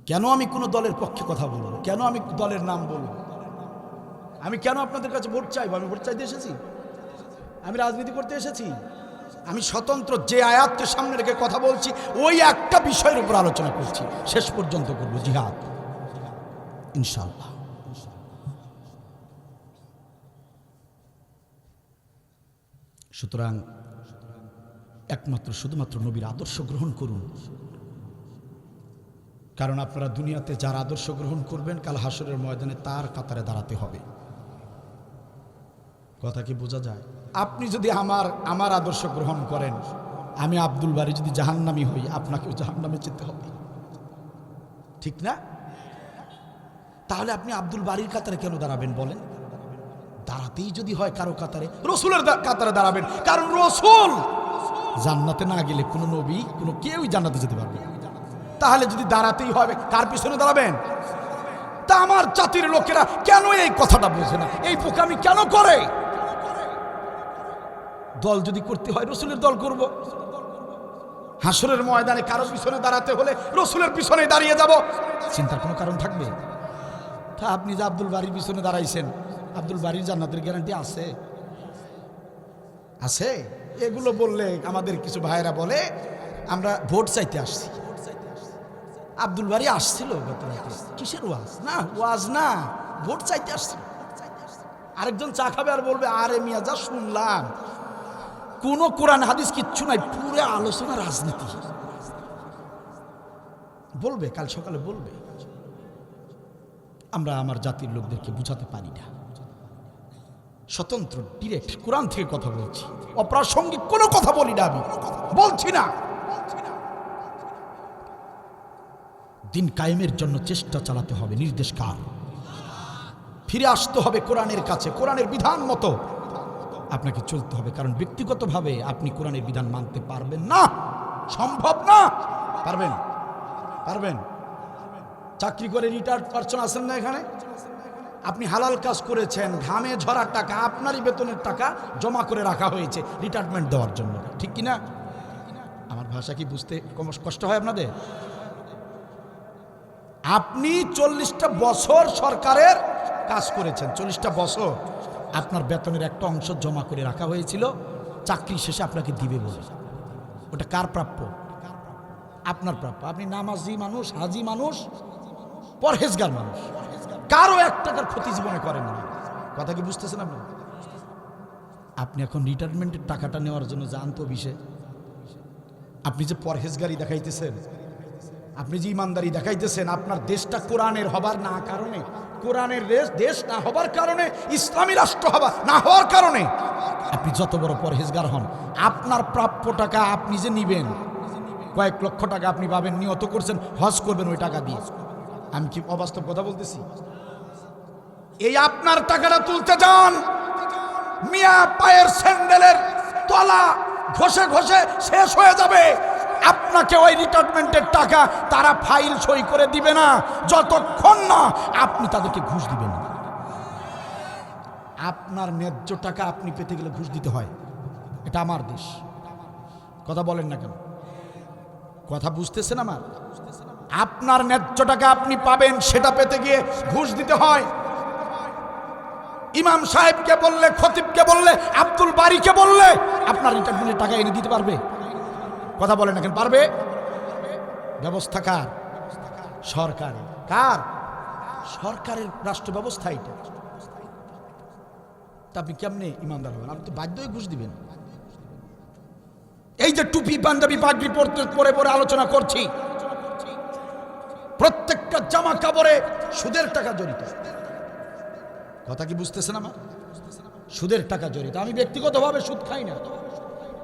কেন আমি কোনো দলের পক্ষে কথা বলবো, কেন আমি দলের নাম বলবো, আমি কেন আপনাদের কাছে ভোট চাইবো? আমি ভোট চাইতে এসেছি? আমি রাজনীতি করতে এসেছি? আমি স্বতন্ত্র যে আয়াতকে সামনে রেখে কথা বলছি, ওই একটা বিষয়ের উপর আলোচনা করছি, শেষ পর্যন্ত করবো, জিহাদ ইনশাআল্লাহ। সুতরাং একমাত্র শুধুমাত্র নবীর আদর্শ গ্রহণ করুন। কারণ আপনারা দুনিয়াতে যার আদর্শ গ্রহণ করবেন, কাল হাসরের ময়দানে তার কাতারে দাঁড়াতে হবে। কথা কি বোঝা যায়? আপনি যদি আমার আদর্শ গ্রহণ করেন, আমি আব্দুল বারী যদি জাহান্নামী হই, আপনাকেও জাহান্নামে যেতে হবে, ঠিক না? তাহলে আপনি আব্দুল বারীর কাতারে কেন দাঁড়াবেন বলেন? দাঁড়াতেই যদি হয় কারো কাতারে, রসুলের কাতারে দাঁড়াবেন। কারণ রসুল জান্নাতে না গেলে কোনো নবী কোনো কেউই জান্নাতে যেতে পারবে না। তাহলে যদি দাঁড়াতেই হবে, কার পিছনে দাঁড়াবেন? তা আমার জাতির লোকেরা কেন এই কথাটা বোঝে না? এই বোকামি কেন করে? দল যদি করতে হয় রসুলের দল করব। হাসরের ময়দানে কারো পিছনে দাঁড়াতে হলে রসুলের পিছনে দাঁড়িয়ে যাব। চিন্তার কোনো কারণ থাকবে? তা আপনি যে আব্দুল বারীর পিছনে দাঁড়াইছেন, আব্দুল বারীর জান্নাতের গ্যারান্টি আছে? আছে? এগুলো বললে আমাদের কিছু ভাইয়েরা বলে আমরা ভোট চাইতে আসছি। আব্দুল বারী আসছিল গত রাতে, কিসের ওয়াজ? না ওয়াজ না, ভোট চাইতে আসছিল। আরেকজন চা খাবে আর বলবে, আরে মিয়া যা শুনলাম, কোন কোরআন হাদিস কিচ্ছু নাই, পুরো আলোচনা রাজনীতি। বলবে, কাল সকালে বলবে। আমরা আমার জাতির লোকদেরকে বুঝাতে পারি না। স্বতন্ত্র ডিরেক্ট কোরআন থেকে কথা বলছি, অপ্রাসঙ্গিক কোনো কথা বলি না, আমি বলছি না। দিন কায়েমের জন্য চেষ্টা চালাতে হবে। নির্দেশ কার? ফিরে আসতে হবে কোরআনের কাছে, কোরআনের বিধান মতো আপনাকে চলতে হবে। কারণ ব্যক্তিগতভাবে আপনি কোরআনের বিধান মানতে পারবেন না, সম্ভব না। পারবেন? পারবেন? চাকরি করে রিটায়ার্ড পারসন আছেন না এখানে? আপনি হালাল কাজ করেছেন, ঘামে ঝরার টাকা, আপনারই বেতনের টাকা জমা করে রাখা হয়েছে রিটায়ারমেন্ট দেওয়ার জন্য, ঠিক কিনা? আমার ভাষা কি বুঝতে কষ্ট হয় আপনাদের? আপনি 40টা বছর সরকারের কাজ করেছেন, 40টা বছর আপনার বেতনের একটা অংশ জমা করে রাখা হয়েছিল, চাকরি শেষে আপনাকে দিবে বলে। ওটা কার প্রাপ্য? আপনার প্রাপ্য। আপনি নামাজি মানুষ, হাজি মানুষ, পরহেজগার মানুষ, কারো 1 টাকার ক্ষতি জীবনে করেন না। কথা কি বুঝতেছেন আপনি? আপনি এখন রিটায়ারমেন্টের টাকাটা নেওয়ার জন্য জানতো অফিসে। আপনি যে পরহেজগারি দেখাইতেছেন, আপনি যে ইমানদারি দেখাইতেছেন, আপনার দেশটা কোরআনের হবার না কারণে, কোরআনের দেশ না হবার কারণে, ইসলামী রাষ্ট্র না হওয়ার কারণে আপনি যত বড় পরহেজগার হন, আপনার প্রাপ্য টাকা আপনি যে নিবেন, কয়েক লক্ষ টাকা আপনি পাবেন, নিয়ত করছেন হজ করবেন ওই টাকা দিয়ে। আমি কি অবাস্তব কথা বলতেছি? এই আপনার টাকাটা তুলতে যান, মিয়া পায়ের স্যান্ডেলের তলা ঘষে ঘষে শেষ হয়ে যাবে। আপনাকে ওই রিটায়ারমেন্টের টাকা তারা ফাইল সই করে দিবে না যতক্ষণ না আপনি তাদেরকে ঘুষ দিবেন। আপনার ন্যায্য টাকা আপনি পেতে গেলে ঘুষ দিতে হয়। এটা আমার দেশ। কথা বলেন না কেন? কথা বুঝতেছেন আমার? আপনার ন্যায্য টাকা আপনি পাবেন, সেটা পেতে গিয়ে ঘুষ দিতে হয়। ইমাম সাহেবকে বললে, খতিবকে বললে, আব্দুল বারীকে বললে আপনার রিটায়ারমেন্টের টাকা এনে দিতে পারবে? কথা বলেন না কেন? পারবে? ব্যবস্থা কার? সরকারের। কার? সরকারের রাষ্ট্র ব্যবস্থা এটা। তা আপনি কেমনে ইমানদার হবেন? আপনি তো বাধ্য হয়ে ঘুষ দিবেন। এই যে টুপি পাঞ্জাবি পাগড়ি পরে পরে আলোচনা করছি, প্রত্যেকটা জামা কাপড়ে সুদের টাকা জড়িত। কথা কি বুঝতেছেন আমার? সুদের টাকা জড়িত। আমি ব্যক্তিগতভাবে সুদ খাই না,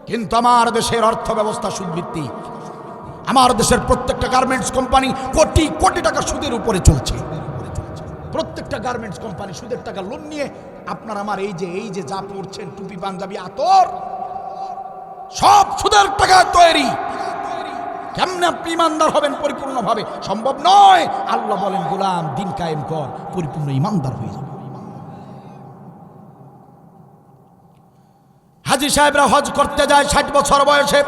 কিন্তু আমার দেশের অর্থ ব্যবস্থা সুদভিত্তিক। আমার দেশের প্রত্যেকটা গার্মেন্টস কোম্পানি কোটি কোটি টাকা সুদের উপরে চলছে। প্রত্যেকটা গার্মেন্টস কোম্পানি সুদের টাকা লোন নিয়ে আপনার আমার এই যে যা পড়ছেন, টুপি পাঞ্জাবি আতর, সব সুদের টাকা তৈরি। কেমনে আপনি ইমানদার হবেন পরিপূর্ণভাবে? সম্ভব নয়। আল্লাহ বলেন, গোলাম দিন কায়েম কর, পরিপূর্ণ ইমানদার হয়ে যাবে। হাজী সাহেবরা হজ করতে যায় 60 বছর বয়সে।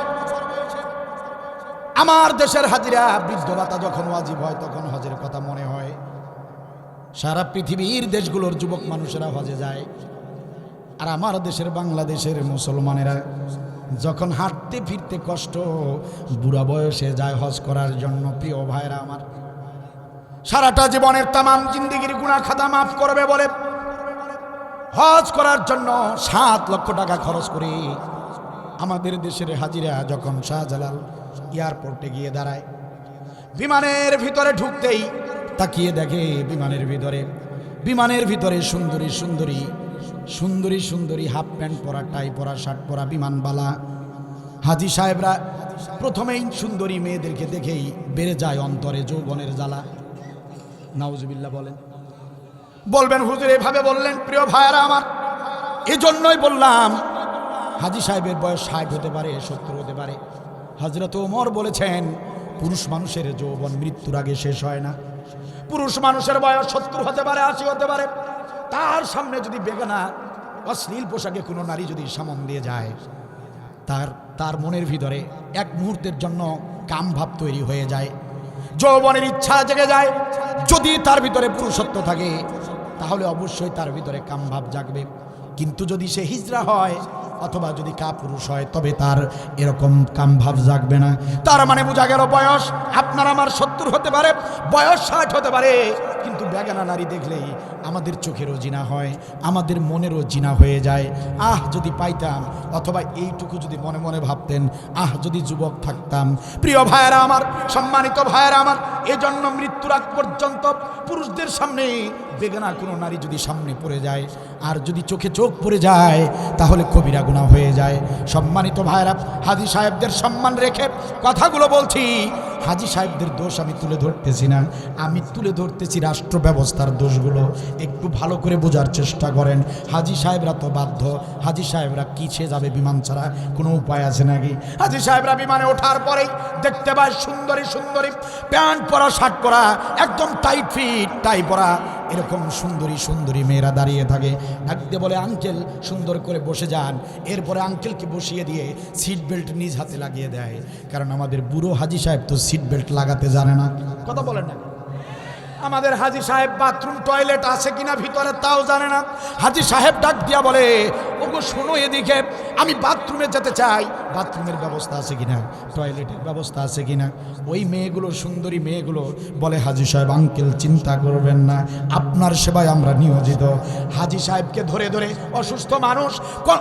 আমার দেশের হাজিরা বৃদ্ধ ভাতা যখন ওয়াজিব হয় তখন হজের কথা মনে হয়। সারা পৃথিবীর দেশগুলোর যুবক মানুষেরা হজে যায়, আর আমার দেশের বাংলাদেশের মুসলমানেরা যখন হাঁটতে ফিরতে কষ্ট, বুড়া বয়সে যায় হজ করার জন্য। প্রিয় ভাইরা আমার, সারাটা জীবনের তামাম জিন্দেগির গুনাহ খাতা মাফ করবে বলে হজ করার জন্য 7 লক্ষ টাকা খরচ করে আমাদের দেশের হাজিরা যখন শাহজালাল এয়ারপোর্টে গিয়ে দাঁড়ায়, বিমানের ভিতরে ঢুকতেই তাকিয়ে দেখে বিমানের ভিতরে সুন্দরী সুন্দরী সুন্দরী সুন্দরী হাফ প্যান্ট পরা, টাই পরা, শার্ট পরা বিমানবালা। হাজী সাহেবরা প্রথমেই সুন্দরী মেয়েদেরকে দেখেই বেড়ে যায় অন্তরে যৌবনের জ্বালা। নাউজুবিল্লাহ বলবেন হুজুর এভাবে বললেন? প্রিয় ভাইরা আমার, এজন্যই বললাম হাজী সাহেবের বয়স 60 হতে পারে, 70 হতে পারে। হযরত ওমর বলেছেন পুরুষ মানুষের যৌবন মৃত্যুর আগে শেষ হয় না। পুরুষ মানুষের বয়স 70 হতে পারে, 80 হতে পারে। তার সামনে যদি বেগানা অশ্লীল পোশাকে কোনো নারী যদি সামন দিয়ে যায়, তার মনের ভিতরে এক মুহূর্তের জন্য কাম ভাব তৈরি হয়ে যায়, যৌবনের ইচ্ছা জেগে যায়। যদি তার ভিতরে পুরুষত্ব থাকে তাহলে অবশ্যই তার ভিতরে কাম ভাব জাগবে। কিন্তু যদি সে হিজড়া হয় অথবা যদি কাপুরুষ হয় তবে তার এরকম কাম ভাব জাগবে না। তার মানে বোঝা গেল বয়স আপনার আমার 70 হতে পারে, বয়স 60 হতে পারে, কিন্তু বেগানা নারী দেখলেই আমাদের চোখেরও জিনা হয়, আমাদের মনেরও জিনা হয়ে যায়। যদি পাইতাম, অথবা এইটুকু যদি মনে মনে ভাবতেন, যদি যুবক থাকতাম। প্রিয় ভাইয়েরা আমার, সম্মানিত ভাইয়েরা আমার, এজন্য মৃত্যুর আগ পর্যন্ত পুরুষদের সামনে বেগানা কোনো নারী যদি সামনে পড়ে যায় আর যদি চোখে চোখ পড়ে যায় তাহলে কবিরা গুনাহ হয়ে যায়। সম্মানিত ভাইয়েরা, হাজী সাহেবদের সম্মান রেখে কথাগুলো বলছি। হাজী সাহেবদের দোষ আমি তুলে ধরতেছি না, আমি তুলে ধরতেছি রাষ্ট্র ব্যবস্থার দোষগুলো। একটু ভালো করে বোঝার চেষ্টা করেন। হাজী সাহেবরা তো বাধ্য, হাজী সাহেবরা কিসে যাবে বিমান ছাড়া? কোনো উপায় আছে নাকি? হাজী সাহেবরা বিমানে ওঠার পরেই দেখতে পায় সুন্দরী সুন্দরী প্যান্ট পরা, শার্ট পরা, একদম টাইট ফিট টাই পরা এরকম সুন্দরী সুন্দরী মেয়েরা দাঁড়িয়ে থাকে। ডাকতে বলে আঙ্কেল সুন্দর করে বসে যান। এরপরে আঙ্কেলকে বসিয়ে দিয়ে সিট বেল্ট নিজ হাতে লাগিয়ে দেয়, কারণ আমাদের বুড়ো হাজী সাহেব তো সিট বেল্ট লাগাতে জানে না। কথা বলেন না? আমাদের হাজী সাহেব বাথরুম টয়লেট আছে কিনা ভিতরে তাও জানে না। হাজী সাহেব ডাক দিয়া বলে, ওগো শোনো এদিকে, আমি বাথরুমে যেতে চাই, বাথরুমের ব্যবস্থা আছে কিনা, টয়লেটের ব্যবস্থা আছে কিনা। ওই মেয়েগুলো, সুন্দরী মেয়েগুলো বলে, হাজী সাহেব আঙ্কেল চিন্তা করবেন না, আপনার সেবায় আমরা নিয়োজিত। হাজী সাহেবকে ধরে ধরে, অসুস্থ মানুষ,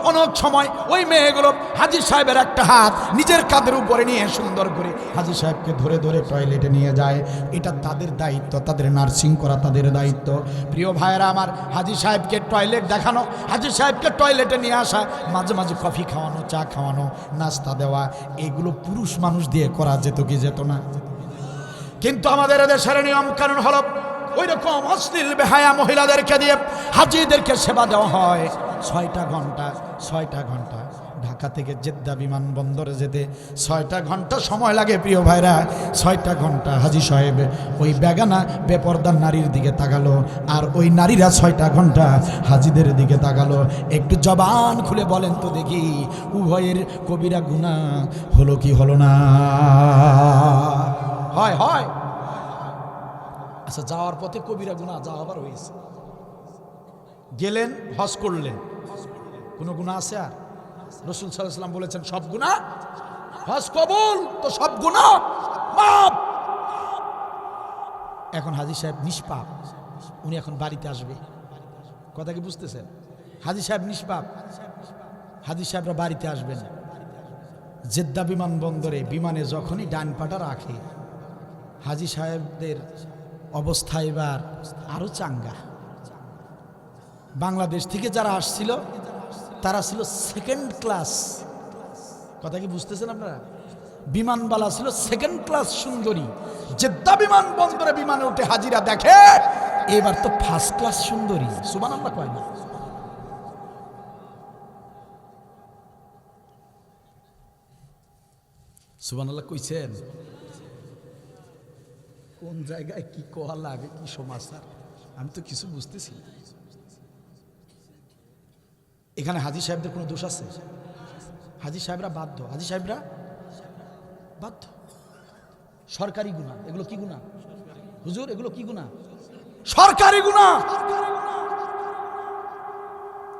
অনেক সময় ওই মেয়েগুলো হাজী সাহেবের একটা হাত নিজের কাঁধের উপরে নিয়ে সুন্দর করে হাজী সাহেবকে ধরে ধরে টয়লেটে নিয়ে যায়। এটা তাদের দায়িত্ব, তাদের নার্সিং করা তাদের দায়িত্ব। প্রিয় ভাইয়েরা আমার, হাজী সাহেবকে টয়লেট দেখানো, হাজী সাহেবকে টয়লেটে নিয়ে আসা, মাঝে মাঝে কফি খাওয়ানো, চা খাওয়ানো, নাস্তা দেওয়া, এগুলো পুরুষ মানুষ দিয়ে করা যেত কি যেত না? কিন্তু আমাদের দেশের নিয়ম কানুন হলো ওই রকম অশ্লীল বেহায়া মহিলাদেরকে দিয়ে হাজীদেরকে সেবা দেওয়া হয়। 6টা ঘন্টা ঢাকা থেকে জেদ্দা বিমানবন্দরে যেতে 6টা ঘন্টা সময় লাগে। প্রিয় ভাইরা, 6টা ঘন্টা হাজী সাহেব ওই বেগানা বেপরদার নারীর দিকে তাকালো, আর ওই নারীরা 6টা ঘন্টা হাজীদের দিকে তাকালো। একটু জবান খুলে বলেন তো দেখি, উভয়ের কবিরা গুনাহ হলো কি হলো না? হয়। আচ্ছা, যাওয়ার পথে কবিরা গুনাহ যা হবার হয়েছে। গেলেন, হজ করলেন, কোনো গুনাহ আছে? আর রাসূল সাল্লাল্লাহু আলাইহি ওয়াসাল্লাম বলেছেন সব গুনাহ হজ কবুল, তো সব গুনাহ মাফ। এখন হাজী সাহেব নিষ্পাপ, উনি এখন বাড়িতে আসবে। কথা কি বুঝতেছেন? হাজী সাহেব নিষ্পাপ, হাজী সাহেবরা বাড়িতে আসবেন। জেদ্দা বিমানবন্দরে বিমানে যখনই ডান পাটা রাখে, হাজী সাহেবদের অবস্থা এবার আরো চাঙ্গা। বাংলাদেশ থেকে যারা আসছিল তারা ছিল সেকেন্ড ক্লাস। কথা কি বুঝতেছেন আপনারা? বিমানবালা ছিল সেকেন্ড ক্লাস সুন্দরী। জেদ্দা বিমানবন্দরে বিমানে উঠে হাজিরা দেখে এবার তো ফার্স্ট ক্লাস সুন্দরী। সুবহানাল্লাহ কয় না? সুবহানাল্লাহ কইছেন? কোন জায়গায় কি কোয়া লাগে, কি সমাচার আমি তো কিছু বুঝতেছি। এখানে হাজী সাহেবদের কোনো দোষ আছে? হাজী সাহেবরা বাধ্য, হাজী সাহেবরা বাধ্য। সরকারি গুনাহ, এগুলো কি গুনাহ হুজুর? এগুলো কি গুনাহ? সরকারি গুনাহ।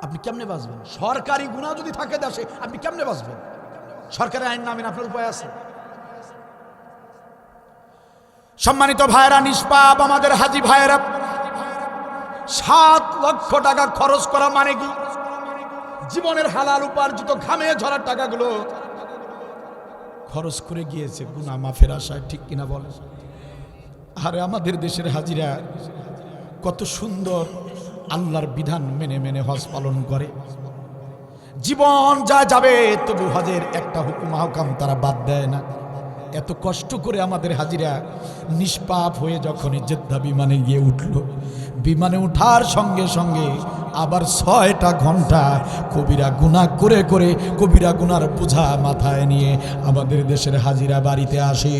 আপনি কেমনে বাঁচবেন? সরকারি গুনাহ যদি থাকে দেশে, আপনি কেমনে বাঁচবেন? সরকারি আইন নামেন, আপনার উপায় আছে? সম্মানিত ভাইরা, নিষ্পাপ আমাদের হাজী ভাইরা, 7 লক্ষ টাকা খরচ করা মানে কি? জীবনের হালাল উপার্জিত ঘামে ঝরা টাকাগুলো খরচ করে গিয়েছে গুনাহ মাফের আশায়, ঠিক কিনা বলে? আরে আমাদের দেশের হাজিরা কত সুন্দর আল্লাহর বিধান মেনে মেনে হজ পালন করে, জীবন যা যাবে তবু হজের একটা হুকুম আহকাম তারা বাদ দেয় না। এত কষ্ট করে আমাদের হাজিরা নিষ্পাপ হয়ে যখন জেদ্দা বিমানে গিয়ে উঠল, বিমানে উঠার সঙ্গে সঙ্গে আবার 6টা ঘন্টা কবিরা গুনাহ করে করে কবিরা গুনার বোঝা মাথায় নিয়ে আমাদের দেশের হাজিরা বাড়িতে আসে।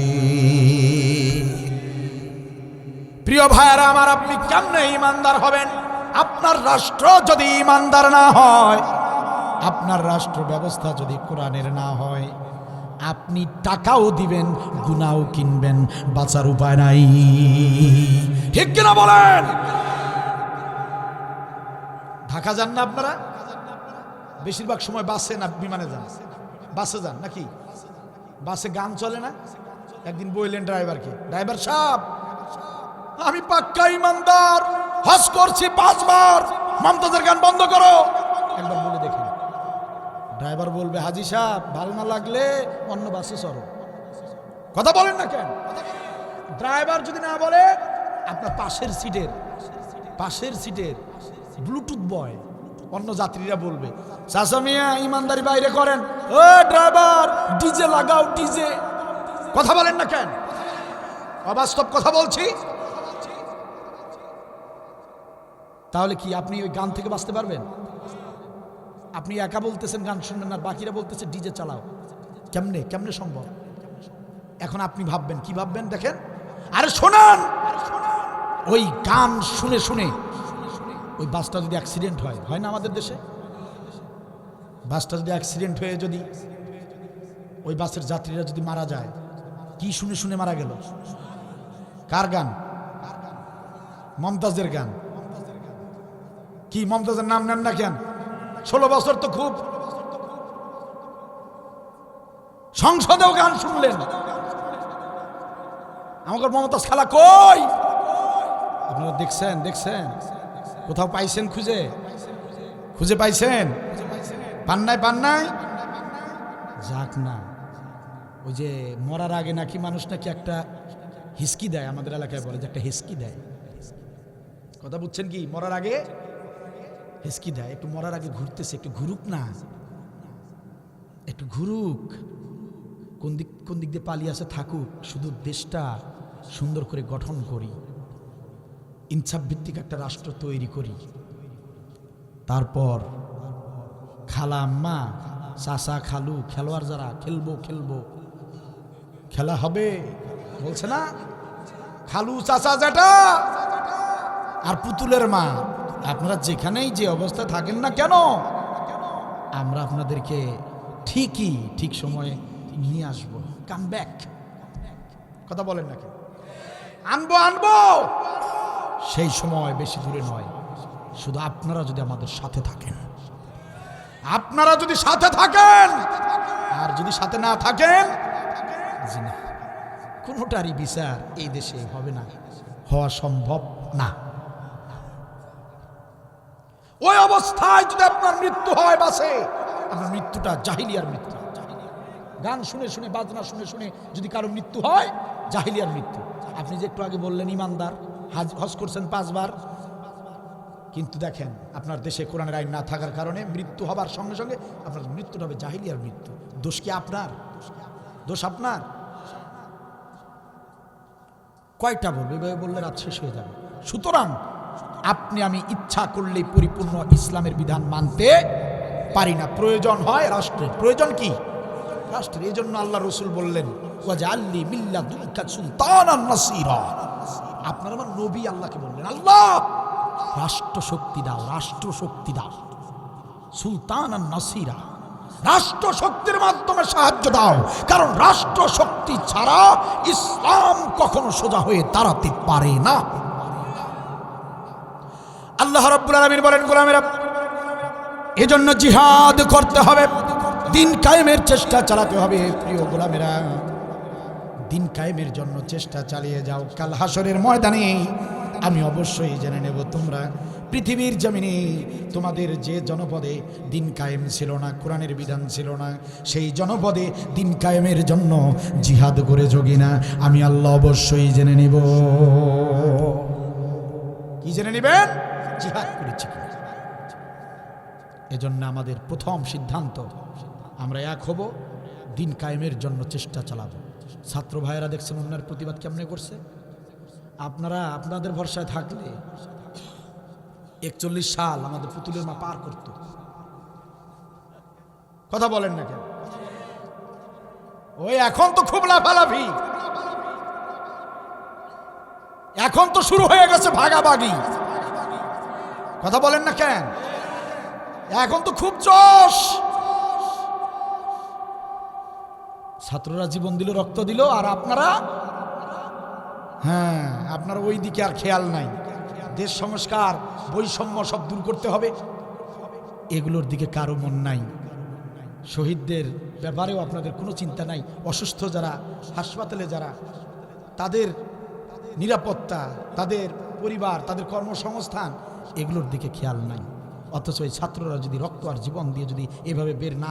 প্রিয় ভাইরা আমার, আপনি কেমনে ইমানদার হবেন? আপনার রাষ্ট্র যদি ইমানদার না হয়, আপনার রাষ্ট্র ব্যবস্থা যদি কোরআনের না হয়, আপনি টাকাও দিবেন, গুনাহও কিনবেন, বাঁচার উপায় নাই, ঠিক কিনা বলেন? ঢাকা যান না আপনারা? বেশিরভাগ সময় বাসে না বিমানে যান? বাসে যান নাকি? বাসে গান চলে না? একদিন বললেন ড্রাইভারকে, ড্রাইভার সাহেব আমি পাক্কা ইমানদার, হজ করছি 5 বার, মমতাজের গান বন্ধ করো। একবার বলে দেখেন। ড্রাইভার বলবে, হাজি সাহেব ভালো না লাগলে অন্য বাসে চড়ো। কথা বলেন না কেন? ড্রাইভার যদি না বলে, আপনার পাশের সিটের ব্লুটুথ বয় অন্য যাত্রীরা বলবে, চাচা মিয়া ইমানদারি বাইরে করেন, ও ড্রাইভার ডিজে লাগাও ডিজে। কথা বলেন না কেন? অবাস্তব কথা বলছি। তাহলে কি আপনি ওই গান থেকে বাঁচতে পারবেন? আপনি একা বলতেছেন গান শুনবেন না, বাকিরা বলতেছে ডিজে চালাও। কেমনে সম্ভব? এখন আপনি ভাববেন, কি ভাববেন দেখেন। আরে শোনান, ওই গান শুনে শুনে ওই বাসটা যদি অ্যাক্সিডেন্ট হয় না আমাদের দেশে? বাসটা যদি অ্যাক্সিডেন্ট হয়ে যদি ওই বাসের যাত্রীরা যদি মারা যায়, কি শুনে শুনে মারা গেল? কার গান? মমতাজের গান। কি মমতাজের নাম নেন না কেন? 16 বছর তো খুব, সংসদেও গান শুনলেন। আমাকে মমতাজ খালা কই? আপনারা দেখছেন কোথাও পাইছেন? খুঁজে পাইছেন? পান নাই? যাক না। ওই যে মরার আগে নাকি মানুষ নাকি একটা হিসকি দেয়, আমাদের এলাকায় বলে যে একটা হিসকি দেয়। কথা বুঝছেন কি? মরার আগে হিসকি দেয়। একটু মরার আগে ঘুরতেছে, একটু ঘুরুক না, একটু ঘুরুক, কোন দিক দিয়ে পালিয়ে আসে থাকুক, শুধু দেশটা সুন্দর করে গঠন করি, ইনসাফ ভিত্তিক একটা রাষ্ট্র তৈরি করি। তারপর খালা আম্মা চাচা খালু খেলোয়াড় যারা খেলবো খেলা হবে বলছে না, খালু চাচা যেটা আর পুতুলের মা, আপনারা যেখানেই যে অবস্থায় থাকেন না কেন, আমরা আপনাদেরকে ঠিক সময়ে নিয়ে আসবো। Come back. কথা বলেন না কেন? আনবো। সেই সময় বেশি দূরে নয়, শুধু আপনারা যদি আমাদের সাথে থাকেন, আর যদি সাথে না থাকেন, কোনোটারই বিচার এই দেশে হবে না, হওয়া সম্ভব না। ওই অবস্থায় যদি আপনার মৃত্যু হয় বাসে, আপনার মৃত্যুটা জাহিলিয়ার মৃত্যু। গান শুনে শুনে, বাজনা শুনে শুনে যদি কারো মৃত্যু হয়, জাহিলিয়ার মৃত্যু। আপনি যে একটু আগে বললেন ইমানদার, হজ করছেন 5 বার, কিন্তু দেখেন আপনার দেশে কোরআনের আইন না থাকার কারণে মৃত্যু হবার সঙ্গে সঙ্গে আপনার মৃত্যুটা হবে জাহিলিয়ার মৃত্যু। দোষ কি আপনার? দোষ আপনার? কয়টা বলবে? এভাবে বললে রাত শেষ হয়ে যাবে। সুতরাং আপনি আমি ইচ্ছা করলেই পরিপূর্ণ ইসলামের বিধান মানতে পারি না। প্রয়োজন হয় রাষ্ট্রের। প্রয়োজন কি? রাষ্ট্রের। এই জন্য আল্লাহ রসুল বললেন, ওয়াজআলনি মিন লাদুনকা সুলতানান নাসীরা। আপনার আমার নবী আল্লাহকে বললেন, আল্লাহ রাষ্ট্রশক্তি দাও, সুলতানান নাসীরা, রাষ্ট্রশক্তির মাধ্যমে সাহায্য দাও। কারণ রাষ্ট্রশক্তি ছাড়া ইসলাম কখনো সোজা হয়ে দাঁড়াতে পারে না। আল্লাহ রাব্বুল আলামিন বলেন, গোলামেরা এজন্য জিহাদ করতে হবে, দিন কায়েমের চেষ্টা চালাতে হবে। প্রিয় গোলামেরা, দিন কায়েমের জন্য চেষ্টা চালিয়ে যাও। কাল হাসরের ময়দানে আমি অবশ্যই জেনে নেব তোমরা পৃথিবীর জমিনে তোমাদের যে জনপদে দিন কায়েম ছিল না, কোরআনের বিধান ছিল না, সেই জনপদে দিন কায়েমের জন্য জিহাদ করে যোগী না আমি আল্লাহ অবশ্যই জেনে নেব। কি জেনে নেবেন? জিহাদ করেছি কি। এজন্য আমাদের প্রথম সিদ্ধান্ত, আমরা এক হব, দিন কায়েমের জন্য চেষ্টা চালাবো। ছাত্র ভাইয়েরা দেখছেন অন্যের প্রতিবাদ কেমনে করছে। আপনারা আপনাদের ভরসায় থাকলে 41 সাল আমাদের পুতুলের মা পার করত। কথা বলেন না কেন? ওই এখন তো খুব লাফালাফি, এখন তো শুরু হয়ে গেছে ভাগাভাগি। কথা বলেন না কেন? এখন তো খুব জোশ। ছাত্ররা জীবন দিল, রক্ত দিল, আর আপনারা আপনার ওই দিকে আর খেয়াল নাই। দেশ সংস্কার, বৈষম্য সব দূর করতে হবে, এগুলোর দিকে কারো মন নাই। শহীদদের ব্যাপারেও আপনাদের কোনো চিন্তা নাই। অসুস্থ যারা, হাসপাতালে যারা, তাদের নিরাপত্তা, তাদের পরিবার, তাদের কর্মসংস্থান, এগুলোর দিকে খেয়াল নাই। অথচ এই ছাত্ররা যদি রক্ত আর জীবন দিয়ে যদি এভাবে বের না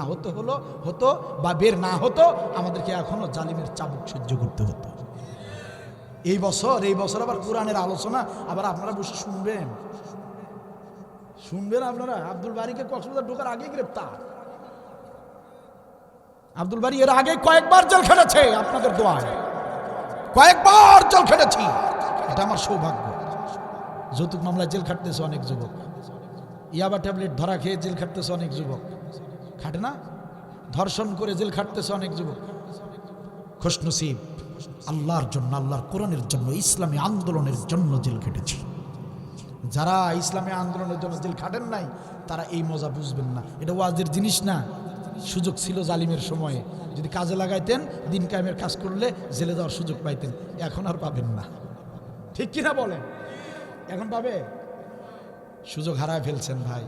হতো বা বের না হতো, আমাদেরকে এখনো জালিমের চাবুক সহ্য করতে হতো। এই বছর আবার কোরআনের আলোচনা আবার আপনারা বসে শুনবেন আপনারা। আব্দুল বারীকে কক্সবাজার ঢোকার আগে গ্রেপ্তার। আব্দুল বারী এর আগে কয়েকবার জেল খেটেছে, আপনাদের দোয়ায় কয়েকবার জেল খেটেছি। এটা আমার সৌভাগ্য। যৌতুক মামলায় জেল খাটতেছে অনেক যুবক, ইয়াবা ট্যাবলেট ধরা খেয়ে জেল খাটতেছে অনেক যুবক, খাটে না? ধর্ষণ করে জেল খাটতেছে অনেক যুবক। খুশনসিব আল্লাহর জন্য, আল্লাহর কোরআনের জন্য, ইসলামী আন্দোলনের জন্য জেল খেটেছি। যারা ইসলামী আন্দোলনের জন্য জেল খাটেন নাই, তারা এই মজা বুঝবেন না। এটা ওয়াজের জিনিস না। সুযোগ ছিল জালিমের সময়ে, যদি কাজে লাগাইতেন, দিন কায়েমের কাজ করলে জেলে যাওয়ার সুযোগ পাইতেন। এখন আর পাবেন না। ঠিক কিনা বলেন? এখন পাবে? সুযোগ হারায় ফেলছেন ভাই,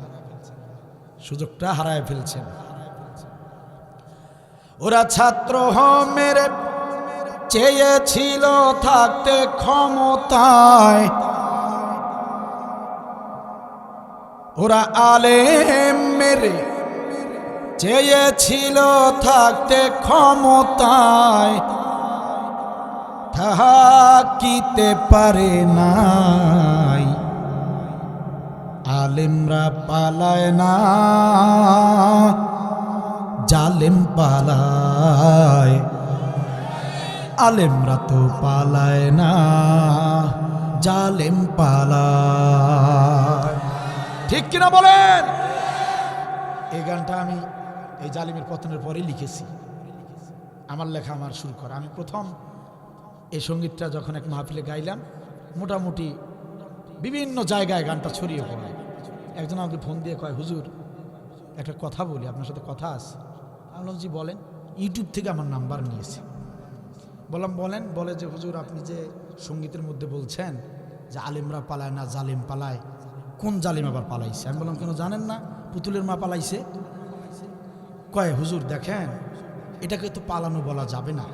সুযোগটা হারায় ফেলছেন। ওরা ছাত্র মেরে চেয়েছিল থাকতে ক্ষমতায়, ওরা আলেম মেরে চেয়েছিল থাকতে ক্ষমতায়, থাকিতে পারে নাই। আলেমরা পালায় না, জালেম পালায়। আলেমরা তো পালায় না, জালেম পালায়। ঠিক কিনা বলেন? এই গানটা আমি এই জালিমের পতনের পরেই লিখেছি। আমার লেখা, আমার সুর করা। আমি প্রথম এই সঙ্গীতটা যখন এক মাহফিলে গাইলাম, মোটামুটি বিভিন্ন জায়গায় গানটা ছড়িয়ে পড়ে। একজন আমাকে ফোন দিয়ে কয়, হুজুর একটা কথা বলি, আপনার সাথে কথা আছে। আমি বললাম, জি বলেন। ইউটিউব থেকে আমার নাম্বার নিয়েছে। বললাম বলেন। বলে যে, হুজুর আপনি যে সঙ্গীতের মধ্যে বলছেন যে আলেমরা পালায় না, জালেম পালায়, কোন জালিম আবার পালাইছে? আমি বললাম, কেন জানেন না? পুতুলের মা পালাইছে। কয়, হুজুর দেখেন, এটাকে তো পালানো বলা যাবে না।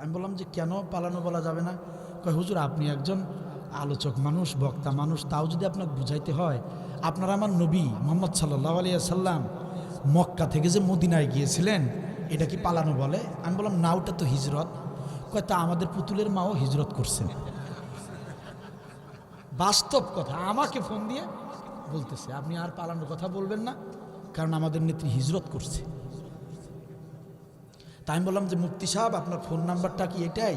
আমি বললাম যে কেন পালানো বলা যাবে না? কয়, হুজুর আপনি একজন আলোচক মানুষ, বক্তা মানুষ, তাও যদি আপনাকে বুঝাইতে হয়, আপনারা আমার নবী মুহাম্মদ সাল্লাল্লাহু আলাইহি ওয়াসাল্লাম মক্কা থেকে যে মদিনায় গিয়েছিলেন, এটা কি পালানো বলে? আমি বললাম, না, ওটা তো হিজরত। কয়, তা আমাদের পুতুলের মাও হিজরত করছেন। বাস্তব কথা আমাকে ফোন দিয়ে বলতেছে, আপনি আর পালানোর কথা বলবেন না, কারণ আমাদের নেত্রী হিজরত করছে। তাই আমি বললাম যে, মুফতি সাহেব আপনার ফোন নাম্বারটা কি এটাই?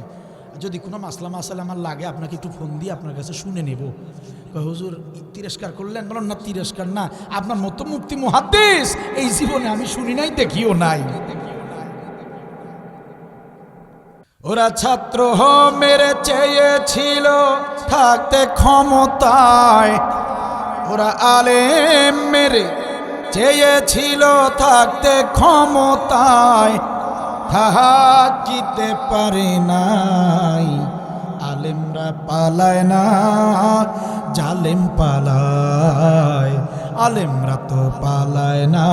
যদি কোনো মাসলা আমার লাগে আপনাকে একটু ফোন দিয়ে আপনার কাছে শুনে নেব। হুজুর তিরস্কার করলেন? বললাম, না তিরস্কার না, আপনার মতো মুফতি মুহাদ্দিস এই জীবনে আমি শুনি নাই, দেখিও নাই। ওরা ছাত্র মেরে চেয়েছিল থাকতে ক্ষমতায়, ওরা আলেম মেরে চেয়েছিল থাকতে ক্ষমতায়, থাকিতে পারে নাই। আলেমরা পালায় না, জালেম পালায়। আলেমরা তো পালায় না,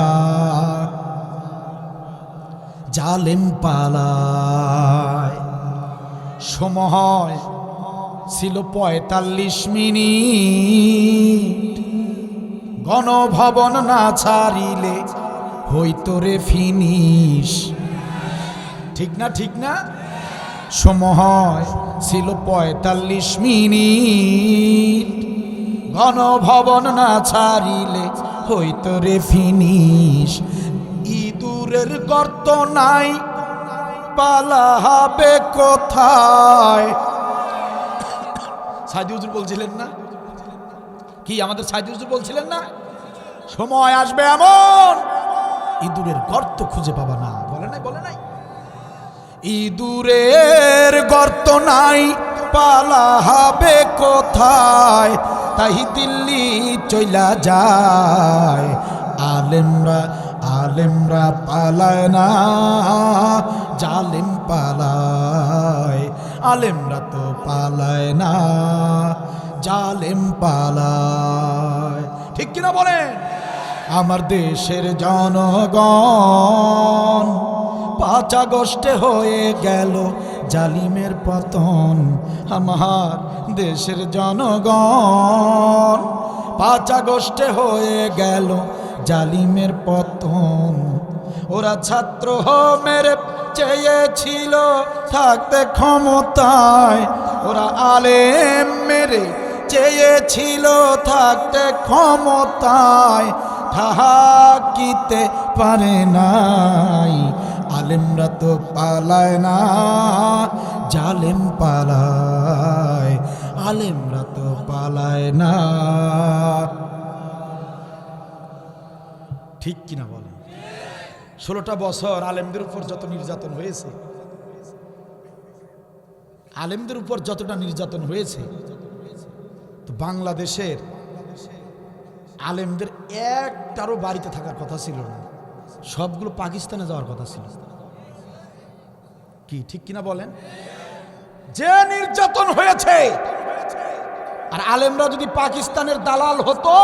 জালেম পালায়। সময় ছিল ৪৫ মিনিট, গণভবন না ছাড়িলে হইতো রে ফিনিশ। ঠিক না, ঠিক না? সময় ছিল ৪৫ মিনিট, গণভবন না ছাড়িলে হইতো রে ফিনিশ। ইঁদুরের গর্ত নাই, পালাবে কোথায়? সাইদি হুজুর বলছিলেন না কি? আমাদের সাইদি হুজুর বলছিলেন না, সময় আসবে এমন ইঁদুরের গর্ত খুঁজে পাবা না। বলে নাই? বলে নাই? ইঁদুরের গর্ত নাই, পালাবে কোথায়? তাই দিল্লি চইলা যায়। আলেমরা আলেমরা পালায় না, জালেম পালায়। আলেমরা তো পালায় না, জালেম পালায়। ঠিক কিনা বলেন? আমার দেশের জনগণ ৫ আগস্টে হয়ে গেল জালিমের পতন। আমার দেশের জনগণ ৫ আগস্টে হয়ে গেল জালিমের পতন। ওরা ছাত্র মেরে চেয়েছিল থাকতে ক্ষমতায়, ওরা আলেম মেরে চেয়েছিল থাকতে ক্ষমতায়, থাকিতে পারে নাই। আলেমরা তো পালায় না, জালেম পালায়। আলেমরা তো পালায় না। ঠিক কিনা বলেন? 16টা বছর আলেমদের উপর যত নির্যাতন হয়েছে, আলেমদের উপর যতটা নির্যাতন হয়েছে, তো বাংলাদেশের আলেমদের একটারও বাড়িতে থাকার কথা ছিল না, সবগুলো পাকিস্তানে যাওয়ার কথা ছিল। কি ঠিক কিনা বলেন? যে নির্যাতন হয়েছে, আর আলেমরা যদি পাকিস্তানের দালাল হতো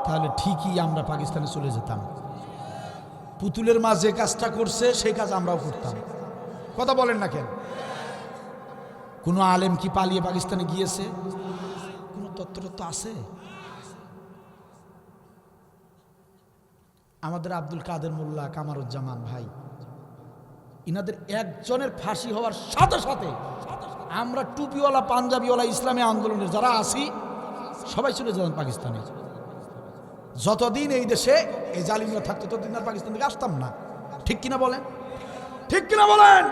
তাহলে ঠিকই আমরা পাকিস্তানে চলে যেতাম। পুতুলের মা যে কাজটা করছে সেই কাজ আমরাও করতাম। কথা বলেন না কেন? কোনো আলেম কি পালিয়ে পাকিস্তানে গিয়েছে? কোনো তথ্য আছে? আমাদের আব্দুল কাদের মোল্লা, কামারুজ্জামান ভাই, ইনাদের একজনের ফাঁসি হওয়ার সাথে সাথে আমরা টুপিওয়ালা, পাঞ্জাবিওয়ালা ইসলামী আন্দোলনের যারা আছি সবাই চলে যেতাম পাকিস্তানে। যতদিন এই দেশে এই জালিমরা থাকতো ততদিন আর পাকিস্তান থেকে আসতাম না। ঠিক কিনা বলেন? ঠিক কিনা বলেন?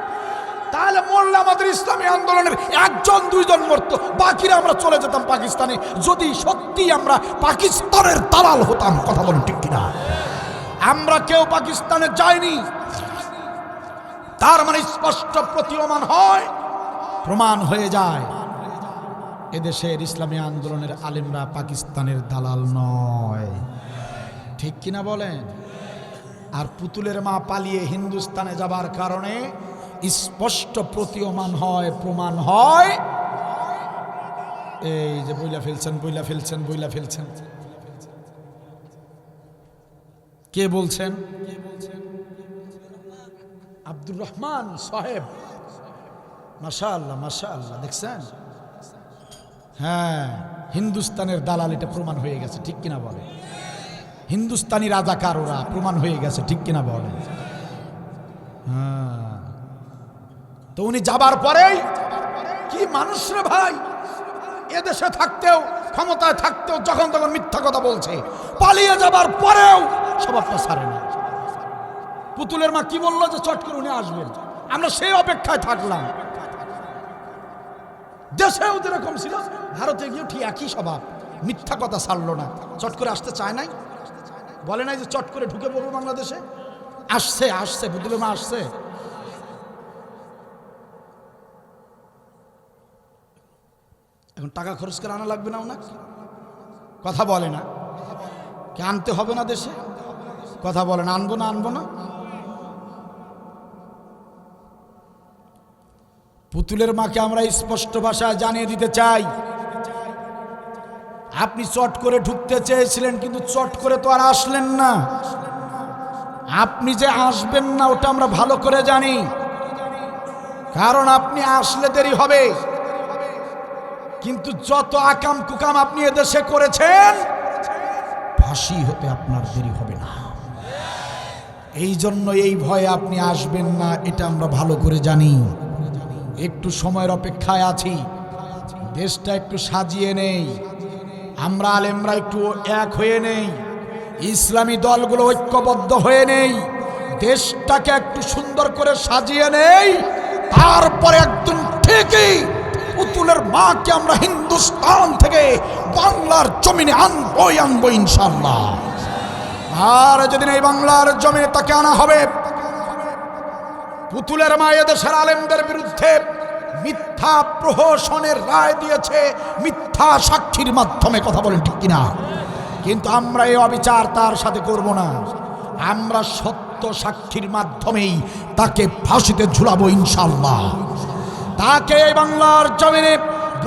তাহলে মরলে আমাদের ইসলামী আন্দোলনের 1-2 মরতো, বাকিরা আমরা চলে যেতাম পাকিস্তানে, যদি সত্যি আমরা পাকিস্তানের দালাল হতাম। কথা বলেন ঠিক কিনা? আমরা কেউ পাকিস্তানে যাইনি, তার মানে স্পষ্ট প্রতীয়মান হয়, প্রমাণ হয়ে যায় এদেশের ইসলামী আন্দোলনের আলেমরা পাকিস্তানের দালাল নয়। ঠিক কিনা বলেন? আর পুতুলের মা পালিয়ে হিন্দুস্তানে যাবার কারণে স্পষ্ট প্রতীয়মান হয়, প্রমাণ হয়। এই যে বইলা ফেলছেন, বইলা ফেলছেন, বইলা ফেলছেন। কে বলছেন? আব্দুর রহমান সাহেব। মাশাআল্লাহ, মাশাআল্লাহ। দেখছেন? হ্যাঁ, হিন্দুস্তানের দালাল, এটা প্রমাণ হয়ে গেছে। ঠিক কিনা বলে? হিন্দুস্তানি রাজাকার ওরা, প্রমাণ হয়ে গেছে। ঠিক কিনা বলে? হ্যাঁ। তো উনি যাবার পরেই কি মানুষ রে ভাই, এদেশে থাকতেও, ক্ষমতায় থাকতেও যখন তখন মিথ্যা কথা বলছে, পালিয়ে যাবার পরেও স্বভাবটা ছাড়ে না। পুতুলের মা কি বললো যে চট করে উনি আসবেন, আমরা সেই অপেক্ষায় থাকলাম। দেশেও যেরকম ছিল, ভারতে গিয়েও ঠিক একই স্বভাব, মিথ্যা কথা ছাড়লো না। চট করে আসতে চায় নাই, বলে নাই যে চট করে ঢুকে পড়বো বাংলাদেশে। আসছে, আসছে, পুতুলের মা আসছে। এখন টাকা খরচ করে আনা লাগবে না ওনার? কথা বলে না? কে আনতে হবে না দেশে? কথা বলে না? আনবো না, আনবো না? পুতুলের মাকে আমরা স্পষ্ট ভাষায় জানিয়ে দিতে চাই, আপনি চট করে ঢুকতে চেয়েছিলেন, কিন্তু চট করে তো আর আসলেন না। আপনি যে আসবেন না ওটা আমরা ভালো করে জানি, কারণ আপনি আসলে দেরি হবে। কিন্তু যত আকাম কুকাম আপনি এদেশে করেছেন, ফাঁসি হতে আপনার দেরি হবে না। এই জন্য এই ভয়ে আপনি আসবেন না, এটা আমরা ভালো করে জানি। একটু সময়ের অপেক্ষায় আছি, দেশটা একটু সাজিয়ে নেই, আমরা আলেমরা একটু এক হয়ে নেই, ইসলামী দলগুলো ঐক্যবদ্ধ হয়ে নেই, দেশটাকে একটু সুন্দর করে সাজিয়ে নেই। তারপরে একদম ঠিকই পুতুলের মাকে আমরা হিন্দুস্তান থেকে বাংলার জমিনে আনবো ইনশাআল্লাহ। আর যেদিন এই বাংলার জমিনে তাকে আনা হবে, পুতুলের মা এদেশের আলেমদের বিরুদ্ধে মিথ্যা প্রহসনের রায় দিয়েছে, মিথ্যা সাক্ষীর মাধ্যমে, কথা বলেন ঠিক কিনা? কিন্তু আমরা এই অবিচার তার সাথে করব না, আমরা সত্য সাক্ষীর মাধ্যমেই তাকে ফাঁসিতে ঝুলাবো ইনশাআল্লাহ। তাকে এই বাংলার জমিনে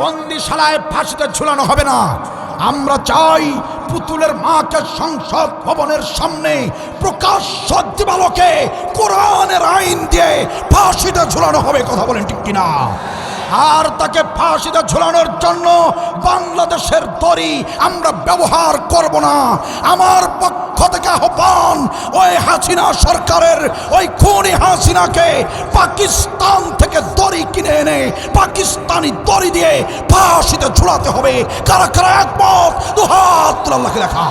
বন্দিশালায় ফাঁসিতে ঝুলানো হবে না। আমরা চাই পুতুলের মাকে সংসদ ভবনের সামনে প্রকাশ্য দিবালোকে কোরআনের আইন দিয়ে ফাঁসিতে ঝুলানো হবে, কথা বলেন ঠিক কিনা? আর তাকে ফাঁসিতে ঝুলানোর জন্য বাংলাদেশের দড়ি আমরা ব্যবহার করব না। আমার পক্ষ থেকে আহ্বান, ওই হাসিনা সরকারের ওই খুনি হাসিনাকে পাকিস্তান থেকে দড়ি কিনে এনে পাকিস্তানি দড়ি দিয়ে ফাঁসিতে ঝুলাতে হবে। কারা কারা একমত? দুহাত তুলে আল্লাহকে দেখা।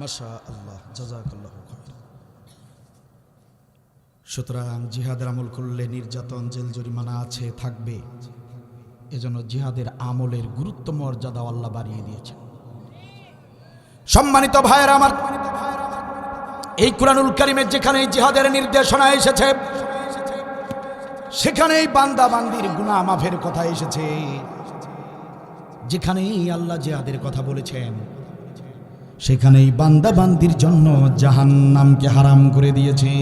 মাশাআল্লাহ, জাযাকাল্লাহু খায়র। সুতরাং জিহাদের আমল করলে নির্যাতন, জেল জরিমানা আছে, থাকবে। এজন্য জিহাদের আমলের গুরুত্ব মর্যাদা আল্লাহ বাড়িয়ে দিয়েছেন। সম্মানিত ভাইয়েরা আমার, এই কুরআনুল কারীমে যেখানে জিহাদের নির্দেশনা এসেছে, সেখানেই বান্দা বান্দির গুনাহ মাফের কথা এসেছে। যেখানেই আল্লাহ জিহাদের কথা বলেছেন, সেখানেই বান্দা বান্দির জন্য জাহান্নামকে হারাম করে দিয়েছে।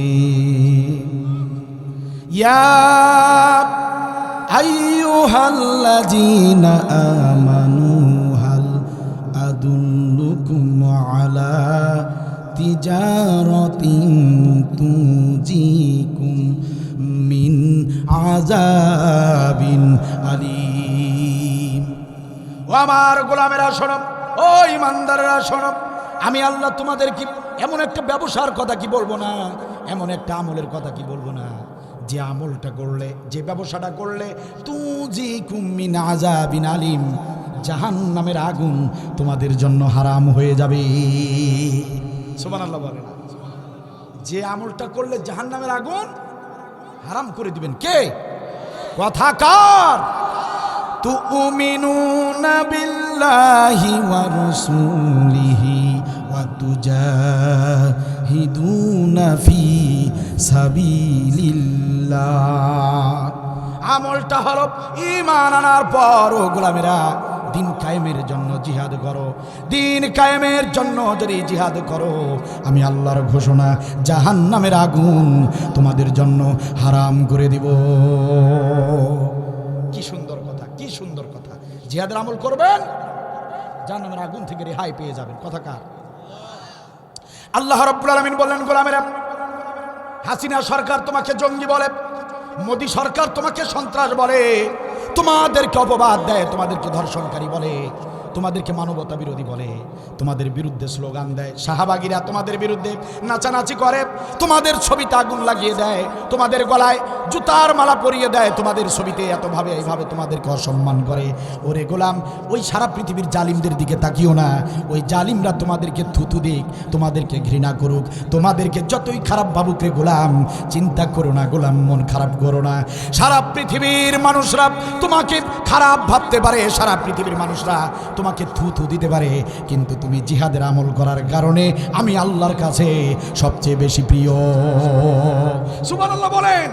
ইয়া আইয়ুহাল্লাযীনা আমানু হাল আদুল্লুকুম আলা তিজারাতিন তুজিকুম মিন আযাবিন আলীম। ও আমার গোলামেরা শোনো, ও ইমানদাররা শোনো, আমি আল্লাহ তোমাদের কি এমন একটা ব্যবসার কথা কি বলবো না, এমন একটা আমলের কথা কি বলবো না, যে আমলটা করলে, যে ব্যবসাটা করলে তুজিকুম মিন আযাবিন আলীম, জাহান্নামের আগুন তোমাদের জন্য হারাম হয়ে যাবে। সুবহানাল্লাহ বলেন। যে আমলটা করলে জাহান্নামের আগুন হারাম করে দিবেন কে? কথা কার? তুমিনুনা বিল্লাহি ওয়া রাসূলিহি ওয়া তুজাহিদুনা ফি সাবিলিল্লাহ। আমলটা হলো ঈমান আনার পর ও গোলামেরা দিন কায়েমের জন্য জিহাদ করো। দিন কায়েমের জন্য যদি জিহাদ করো, আমি আল্লাহর ঘোষণা, জাহান্নামের আগুন তোমাদের জন্য হারাম করে দিব। কি সুন্দর কথা, কি সুন্দর কথা। জিহাদের আমল করবেন, জাহান্নামের আগুন থেকে রেহাই পেয়ে যাবেন। কথা কার? আল্লাহ রাব্বুল আলামিন বললেন, গোলামেরা, হাসিনা সরকার তোমাকে জঙ্গি বলে, মোদি সরকার তোমাকে সন্ত্রাস বলে, তোমাদেরকে অপবাদ দেয়, তোমাদেরকে ধর্ষণকারী বলে, তোমাদেরকে মানবতা বিরোধী বলে, তোমাদের বিরুদ্ধে স্লোগান দেয়, শাহবাগীরা তোমাদের বিরুদ্ধে নাচানাচি করে, তোমাদের ছবিতে আগুন লাগিয়ে দেয়, তোমাদের গলায় জুতার মালা পরিয়ে দেয়, তোমাদের ছবিতে এতভাবে এইভাবে তোমাদেরকে অসম্মান করে। ওরে গোলাম, ওই সারা পৃথিবীর জালিমদের দিকে তাকিও না। ওই জালিমরা তোমাদেরকে থুতু দিক, তোমাদেরকে ঘৃণা করুক, তোমাদেরকে যতই খারাপ ভাবুক রে গোলাম, চিন্তা করো না গোলাম, মন খারাপ করো না। সারা পৃথিবীর মানুষরা তোমাকে খারাপ ভাবতে পারে, সারা পৃথিবীর মানুষরা তোমাকে থুতু দিতে পারে, কিন্তু তুমি জিহাদের আমল করার কারণে আমি আল্লাহর কাছে সবচেয়ে বেশি প্রিয়। সুবহানাল্লাহ বলেন।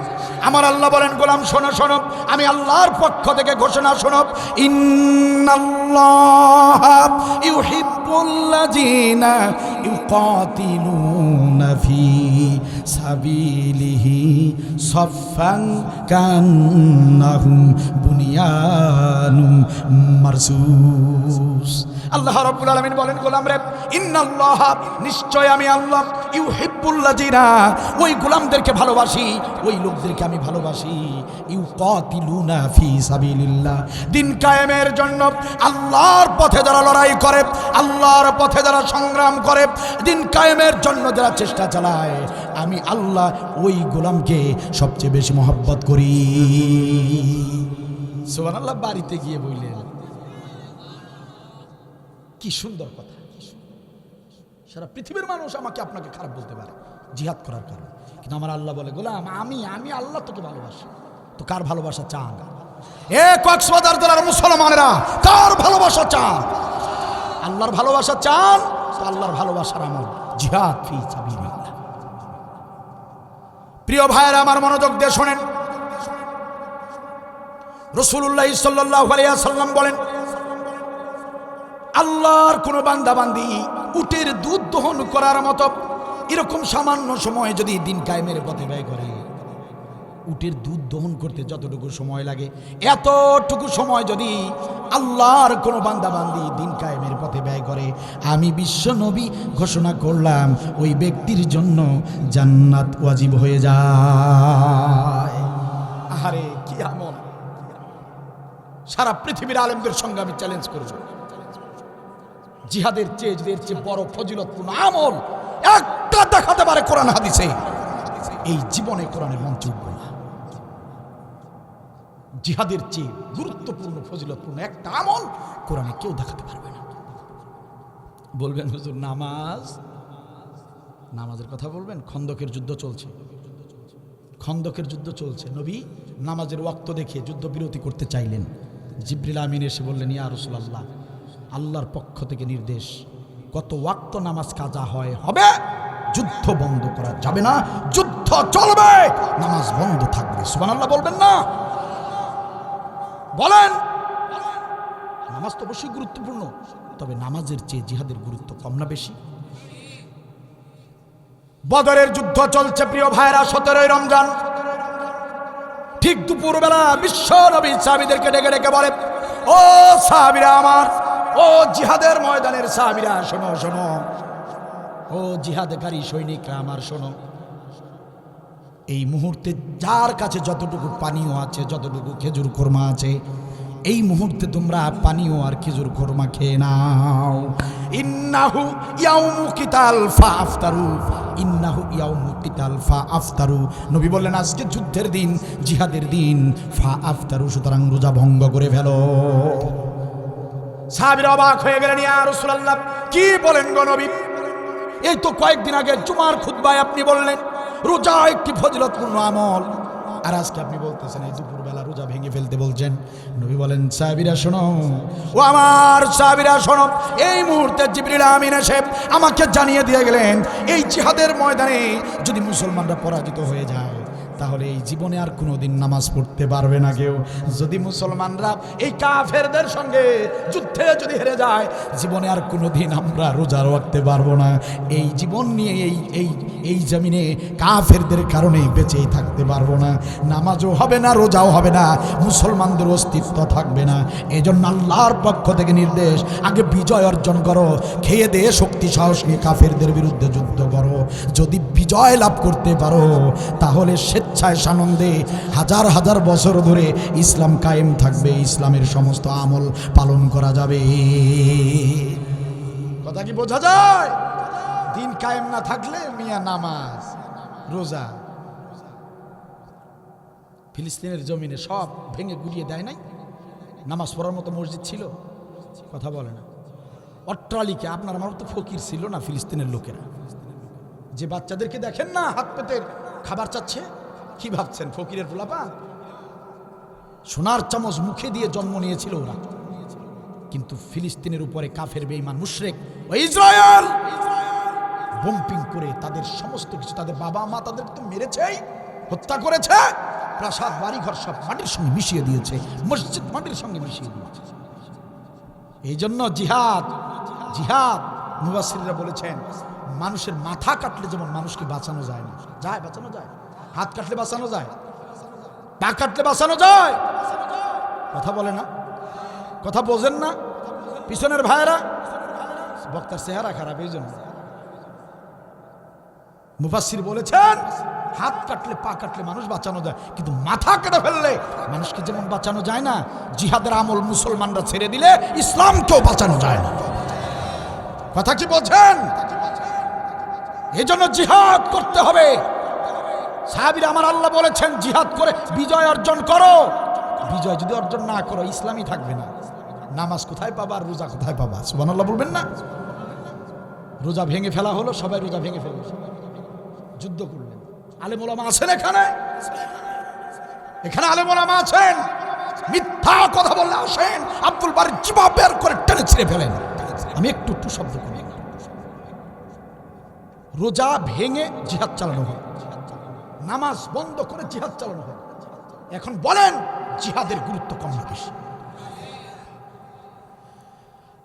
আমার আল্লাহ বলেন, গোলাম শোনো শোনো, আমি আল্লাহর পক্ষ থেকে ঘোষণা শোনো, ইন্নাল্লাহা ইউহিব্বুল্লাযীনা ইউকাতিলুনা ফি সাবিলিহি সাফফান কান্নাহুম বুনিয়ানুম মারসুস। আল্লাহ রাব্বুল আলামিন বলেন, গোলাম রে, ইন্নাল্লাহ, নিশ্চয় আমি আল্লাহ, ইউহিব্বুল্লাযিনা, ওই গোলামদেরকে ভালোবাসি, ওই লোকদেরকে আমি ভালোবাসি, ইউকাতিলুনা ফি সাবিলিল্লাহ, দিন কায়েমের জন্য আল্লাহর পথে যারা লড়াই করে, আল্লাহর পথে যারা সংগ্রাম করে, দিন কায়েমের জন্য যারা চেষ্টা চালায়, আমি আল্লাহ ওই গোলামকে সবচেয়ে বেশি মহব্বত করি। সুবহানাল্লাহ। বাড়িতে গিয়ে বললেন, কি সুন্দর কথা। সারা পৃথিবীর মানুষ আমাকে আপনাকে খারাপ বলতে পারে জিহাদ করার কারণে, কিন্তু আমার আল্লাহ বলে, গোলাম, আমি আল্লাহ তোকে ভালোবাসি। তো কার ভালোবাসা চান? এ কক্সবাজার জেলার মুসলমানেরা, কার ভালোবাসা চান? আল্লাহর ভালোবাসা চান তো আল্লাহর ভালোবাসার আমল জিহাদ ফি সাবিলিল্লাহ। প্রিয় ভাইয়েরা আমার, মনোযোগ দিয়ে শোনেন। রাসূলুল্লাহ সাল্লাল্লাহু আলাইহি ওয়াসাল্লাম বলেন, আল্লাহর কোন বান্দা বান্দি উটের দুধ দহন করার মতো এরকম সামান্য সময় যদি দিন কায়েমের পথে ব্যয় করে, উটের দুধ দহন করতে যতটুকু সময় লাগে, এতটুকু সময় যদি আল্লাহর কোন বান্দা বান্দি দিন কায়েমের পথে ব্যয় করে, আমি বিশ্ব নবী ঘোষণা করলাম ওই ব্যক্তির জন্য জান্নাত ওয়াজিব হয়ে যায়। আরে কি আমল! সারা পৃথিবীর আলেমদের সঙ্গে আমি চ্যালেঞ্জ করব, জিহাদের চেয়ে বড় ফজিলতপূর্ণ আমল একটা দেখাতে পারে কোরআন হাদিসে, এই জীবনে কোরআনের মঞ্চ উঠবে না। জিহাদের চেয়ে গুরুত্বপূর্ণ ফজিলতপূর্ণ একটা আমল কোরআনে কেউ দেখাতে পারবে না। বলবেন, হুজুর নামাজের কথা বলবেন? খন্দকের যুদ্ধ চলছে, নবী নামাজের ওয়াক্ত দেখে যুদ্ধ বিরতি করতে চাইলেন। জিবরিল আমিন এসে বললেন, ইয়া রাসূলুল্লাহ, আল্লাহর পক্ষ থেকে নির্দেশ, কত ওয়াক্ত নামাজ কাজা হবে, যুদ্ধ বন্ধ করা যাবে না, যুদ্ধ চলবে, নামাজ বন্ধ থাকবে। সুবহানাল্লাহ বলবেন না? বলেন। নামাজ তো অবশ্যই গুরুত্বপূর্ণ, তবে নামাজের চেয়ে জিহাদের গুরুত্ব কম না বেশি? বদরের যুদ্ধ চলছে প্রিয় ভাইরা, 17ই রমজান। ঠিক দুপুরবেলা বিশ্ব নবী সাহাবীদেরকে ডেকে ডেকে বলে, ও সাহাবীরা আমার, ও জিহাদের ময়দানের সাহাবীরা, শোনো শোনো, ও জিহাদকারী সৈনিকরা আমার, শোনো, এই মুহূর্তে যার কাছে যতটুকু পানীয় আছে, যতটুকু খেজুর কোরমা আছে, এই মুহূর্তে তোমরা পানীয় আর খেজুর কোরমা খেয়ে নাও। ইন্নাহু ইয়াউমু কিতাল ফাআফতারু, ইন্নাহু ইয়াউমু কিতাল ফাআফতারু। নবী বললেন, আজকে যুদ্ধের দিন, জিহাদের দিন, ফাআফতারু, সুতরাং রোজা ভঙ্গ করে ফেলো। সাহাবীরা অবাক হয়ে গেলেন, ইয়া রাসূলুল্লাহ, কি বলেন গো নবী? এই তো কয়েকদিন আগে জুমার খুতবায় আপনি বললেন রোজা একটি ফজিলতপূর্ণ আমল, আর আজকে আপনি বলতেছেন এই দুপুরবেলা রোজা ভেঙে ফেলতে বলছেন। নবী বলেন, সাহাবীরা শোনো, ও আমার সাহাবীরা শোনো, এই মুহূর্তে জিবরিল আমিন এসে আমাকে জানিয়ে দিয়ে গেলেন, এই জিহাদের ময়দানে যদি মুসলমানরা পরাজিত হয়ে যায়, তাহলে এই জীবনে আর কোনোদিন নামাজ পড়তে পারবে না কেউ। যদি মুসলমানরা এই কাফেরদের সঙ্গে যুদ্ধে যদি হেরে যায়, জীবনে আর কোনোদিন আমরা রোজা রাখতে পারবো না। এই জীবন নিয়ে এই জমিনে কাফেরদের কারণে বেঁচেই থাকতে পারবো না, নামাজও হবে না, রোজাও হবে না, মুসলমানদের অস্তিত্ব থাকবে না। এই জন্য আল্লাহর পক্ষ থেকে নির্দেশ, আগে বিজয় অর্জন করো, খেয়ে দিয়ে শক্তি সাহস নিয়ে কাফেরদের বিরুদ্ধে যুদ্ধ করো। যদি বিজয় লাভ করতে পারো, তাহলে স্বেচ্ছায় সানন্দে হাজার হাজার বছর ধরে ইসলাম কায়েম থাকবে, ইসলামের সমস্ত আমল পালন করা যাবে। কথা কি বোঝা যায়? দিন কায়েম না থাকলে মিয়া নামাজ রোজা, ফিলিস্তিনের জমিনে সব ভেঙে গুড়িয়ে দেয় নাই? নামাজ পড়ার মতো মসজিদ ছিল? কথা বলে না। অট্টালিকা, আপনার আমার তো ফকির ছিল না ফিলিস্তিনের লোকেরা? যে বাচ্চাদেরকে দেখেন না হাত পেতে খাবার চাচ্ছে, কি ভাবছেন ফকিরের পোলাপা? সোনার চামচ মুখে দিয়ে জন্ম নিয়েছিল ওরা, কিন্তু ফিলিস্তিনের উপরে কাফের বেঈমান মুশরিক ও ইসরায়েল বম্পিং করে তাদের সমস্ত কিছু, তাদের বাবা মা তাদের তো মেরেছেই, হত্যা করেছে, প্রাসাদ বাড়িঘর সব মাটির সঙ্গে মিশিয়ে দিয়েছে, মসজিদ মাটির সঙ্গে মিশিয়ে দিয়েছে। এই জন্য জিহাদ মুফাসসিররা বলেছেন মানুষের মাথা কাটলে যেমন মানুষকে বাঁচানো যায় না, যায় বাঁচানো যায়, হাত কাটলে বাঁচানো যায়, পা কাটলে বাঁচানো যায়, কথা বলে না, কথা বোঝেন না পিছনের ভাইয়েরা, বক্তার চেহারা খারাপ এই জন্য। মুফাসসির বলেছেন হাত কাটলে পা কাটলে মানুষ বাঁচানো যায়, কিন্তু মাথা কেটে ফেললে মানুষকে যেমন বাঁচানো যায় না, জিহাদের আমল মুসলমানরা ছেড়ে দিলে ইসলামকেও বাঁচানো যায় না। কথা কি বলছেন? এই জন্য জিহাদ করতে হবে। সাহাবীরা আমার আল্লাহ বলেছেন জিহাদ করে বিজয় অর্জন করো। বিজয় যদি অর্জন না করো ইসলামই থাকবে না। নামাজ কোথায় পাবা আর রোজা কোথায় পাবা? সুবহানাল্লাহ বলবেন না? রোজা ভেঙে ফেলা হলো, সবাই রোজা ভেঙে ফেলল, যুদ্ধ করলেন। আলেম ওলামা আছেন এখানে? এখানে আলেম ওলামা আছেন? মিথ্যা কথা বললে আসেন, আব্দুল বারীর জিহ্বা বের করে টেনে ছিঁড়ে ফেলেন। আমি একটু একটু শব্দ করি। রোজা ভেঙে জিহাদ চালানো হয়, নামাজ বন্ধ করে জিহাদ চালানো হয়। এখন বলেন জিহাদের গুরুত্ব কম না বেশি?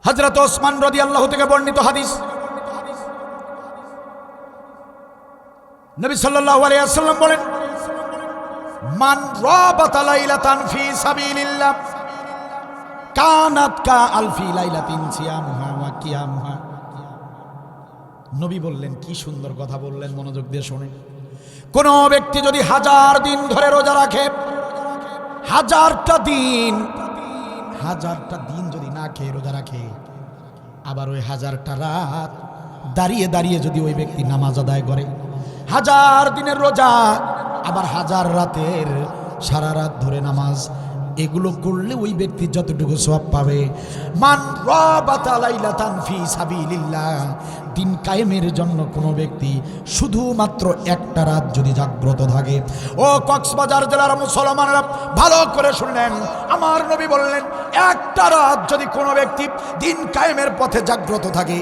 হযরত ওসমান রাদিয়াল্লাহু থেকে বর্ণিত হাদিস, নবী সাল্লাল্লাহু আলাইহি ওয়াসাল্লাম বলেন, মান রাবাতা লাইলাতান ফি সাবিলিল্লাহ কানাত কা আলফি লাইলাতিন সিয়ামুহা ওয়া কিয়ামুহা। নবী বললেন, কি সুন্দর কথা বললেন, মনোযোগ দিয়ে শোনেন। কোন ব্যক্তি যদি 1000 দিন ধরে রোজা রাখে, 1000টা দিন যদি না খেয়ে রোজা রাখে, আবার ওই 1000টা রাত দাঁড়িয়ে দাঁড়িয়ে যদি ওই ব্যক্তি নামাজ আদায় করে, 1000 দিনের রোজা আবার 1000 রাতের সারা রাত ধরে নামাজ, এগুলো করলে ওই ব্যক্তি যতটুকু সওয়াব পাবে। মান রাবাতা লাইলাতান ফি সাবিলিল্লাহ, দিন কায়েমের জন্য কোনো ব্যক্তি শুধুমাত্র একটা রাত যদি জাগ্রত থাকে। ও কক্সবাজার জেলার মুসলমানরা ভালো করে শুনলেন, আমার নবী বললেন, একটা রাত যদি কোনো ব্যক্তি দিন কায়েমের পথে জাগ্রত থাকে,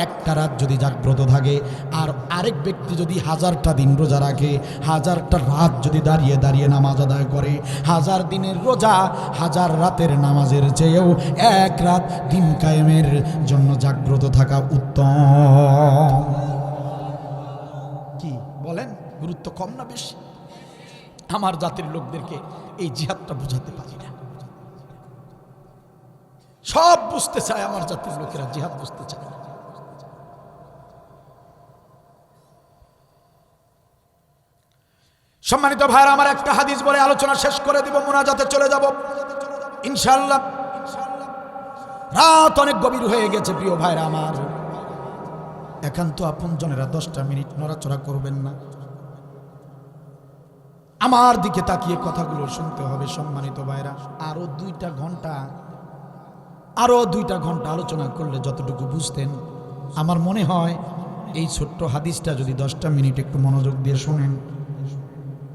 একটা রাত যদি জাগ্রত থাকে, আর আরেক ব্যক্তি যদি 1000টা দিন রোজা রাখে, 1000টা রাত যদি দাঁড়িয়ে দাঁড়িয়ে নামাজ আদায় করে, 1000 দিনের রোজা 1000 রাতের নামাজের চেয়েও এক রাত দিন কায়েমের জন্য জাগ্রত থাকা উত্তম। কি বলেন, গুরুত্ব কম না বেশি? আমার জাতির লোকদেরকে এই জিহাদটা বুঝাতে পারি না। সব বুঝতে চায় আমার জাতির লোকেরা, জিহাদ বুঝতে চায় না। সম্মানিত ভাইরা আমার, একটা হাদিস বলে আলোচনা শেষ করে দিব, মুনাজাতে চলে যাব ইনশাআল্লাহ। রাত অনেক গভীর হয়ে গেছে প্রিয় ভাইরা আমার, একান্ত আপনজনেরা 10টা মিনিট নড়াচড়া করবেন না, আমার দিকে তাকিয়ে কথাগুলো শুনতে হবে। সম্মানিত ভাইরা, আরো 2টা ঘন্টা আলোচনা করলে যতটুকু বুঝতেন, আমার মনে হয় এই ছোট্ট হাদিসটা যদি 10টা মিনিট একটু মনোযোগ দিয়ে শোনেন,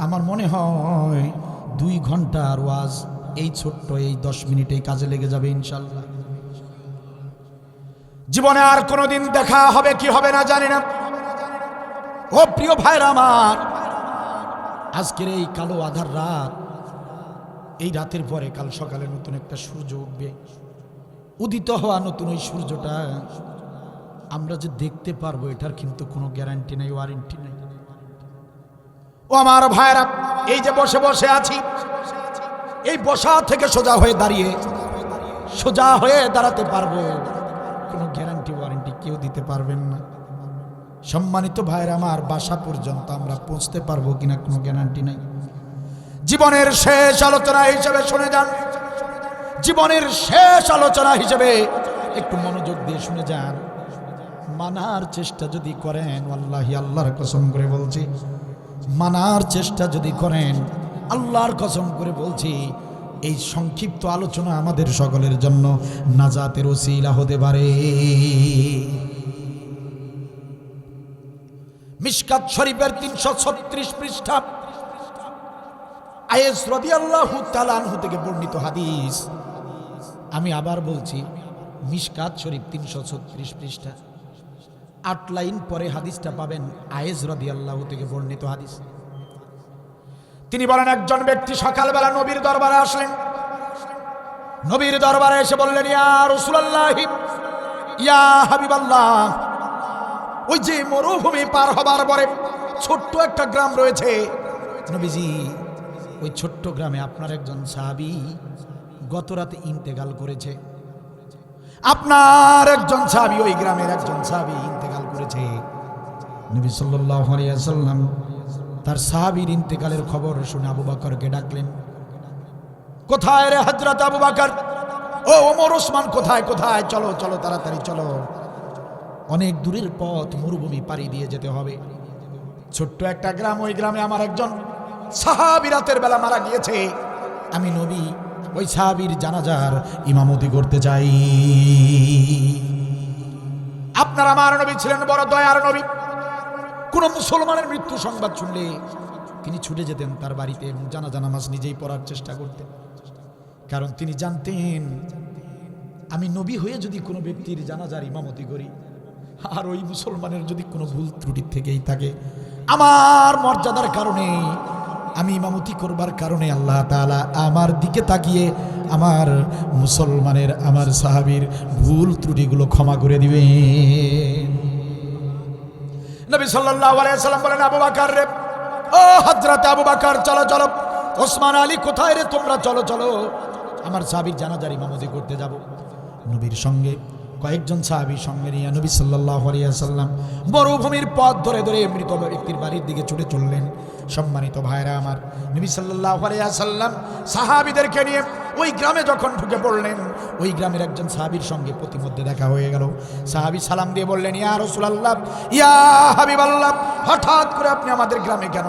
আমার মনে হয় 2 ঘন্টার ওয়াজ এই ছোট্ট এই 10 মিনিটেই কাজে লেগে যাবে ইনশাআল্লাহ। জীবনে আর কোনোদিন দেখা হবে কি হবে না জানি না। ও প্রিয় ভাইরা আমার, আজকের এই কালো আধার রাত, এই রাতের পরে কাল সকালে নতুন একটা সূর্য উঠবে। উদিত হওয়া নতুন ওই সূর্যটা আমরা যে দেখতে পারবো এটার কিন্তু কোনো গ্যারান্টি নাই, ওয়ারেন্টি নাই। ও আমার ভাইরা, এই যে বসে বসে আছি, এই বসা থেকে সোজা হয়ে দাঁড়াতে পারবো, কোনো গ্যারান্টি ওয়ারেন্টি কেউ দিতে পারবেন না। সম্মানিত ভাইরা আমার, বাসা পর্যন্ত আমরা পৌঁছতে পারবো কিনা কোনো গ্যারান্টি নাই। জীবনের শেষ আলোচনা হিসেবে শুনে যান, জীবনের শেষ আলোচনা হিসেবে একটু মনোযোগ দিয়ে শুনে যান। মানার চেষ্টা যদি করেন, ওয়াল্লাহি আল্লাহর কসম করে বলছি, মানার চেষ্টা যদি করেন, আল্লাহর কসম করে বলছি, এই সংক্ষিপ্ত আলোচনা আমাদের সকলের জন্য নাজাতের ওসিলা হতে পারে। মিশকাত শরীফের 336 পৃষ্ঠা, আয়েশ রাদিয়াল্লাহু তাআলা আনহু থেকে বর্ণিত হাদিস। আমি আবার বলছি, মিশকাত শরীফ 336 পৃষ্ঠা, 8 লাইন পরে হাদিসটা পাবেন, আয়েশ রাদিয়াল্লাহু থেকে বর্ণিত হাদিস। তিনি বলেন, একজন ব্যক্তি সকালবেলা নবীর দরবারে আসলেন। নবীর দরবারে এসে বললেন, ইয়া রাসূলুল্লাহ, ইয়া হাবিবাল্লাহ, ওই যে মরুভূমি পার হবার পরে ছোট্ট একটা গ্রাম রয়েছে নবীজি, ওই ছোট্ট গ্রামে আপনার একজন সাহাবী গত রাতে ইন্তেকাল করেছে। আপনার একজন সাহাবী, ওই গ্রামের একজন সাহাবী ইন্তেকাল করেছে। নবী সাল্লাল্লাহু আলাইহি ওয়াসাল্লাম তার সাহাবীর ইন্তেকালের খবর শুনে আবু বকরকে ডাকলেন। কোথায় রে হযরত আবু বকর? ও ওমর ওসমান কোথায় কোথায়? চলো চলো তাড়াতাড়ি চলো, অনেক দূরের পথ, মরুভূমি পাড়ি দিয়ে যেতে হবে। ছোট্ট একটা গ্রাম, ওই গ্রামে আমার একজন সাহাবী রাতের বেলা মারা গিয়েছে। আমি নবী ওই সাহাবীর জানাজার ইমামতি করতে চাই। আপনার আমার নবী ছিলেন বড় দয়ার নবী। কোন মুসলমানের মৃত্যু সংবাদ শুনলে তিনি ছুটে যেতেন তার বাড়িতে এবং জানাজা নামাজ নিজেই পড়ার চেষ্টা করতেন। কারণ তিনি জানতেন আমি নবী হয়ে যদি কোনো ব্যক্তির জানাজার ইমামতি করি, আর ওই মুসলমানের যদি কোনো ভুল ত্রুটি থেকেই থাকে, আমার মর্যাদার কারণে, আমি ইমামতি করবার কারণে আল্লাহ তাআলা আমার দিকে তাকিয়ে আমার মুসলমানের, আমার সাহাবীর ভুল ত্রুটিগুলো ক্ষমা করে দিবেন। নবী সাল্লাল্লাহু আলাইহি ওয়াসাল্লাম বলেন, আবু বকর রে, ও হযরত আবু বকর, চলো চলো। ওসমান আলী কোথায় রে? তোমরা চলো চলো, আমার সাহাবীর জানাজার ইমামতি করতে যাব। নবীর সঙ্গে কয়েকজন সাহাবী সঙ্গে নিয়ে নবী সাল্লাল্লাহু আলাইহি ওয়াসাল্লাম মরুভূমির পথ ধরে ধরে মৃত ব্যক্তির বাড়ির দিকে ছুটে চললেন। সম্মানিত ভাইরা আমার, নবী সাল্লাল্লাহু আলাইহি ওয়াসাল্লাম সাহাবীদেরকে নিয়ে ওই গ্রামে যখন ঢুকে পড়লেন, ওই গ্রামের একজন সাহাবীর সঙ্গে প্রতিমধ্যে দেখা হয়ে গেল। সাহাবী সালাম দিয়ে বললেন, ইয়া রাসূলুল্লাহ, ইয়া হাবিবাল্লাহ, হঠাৎ করে আপনি আমাদের গ্রামে কেন?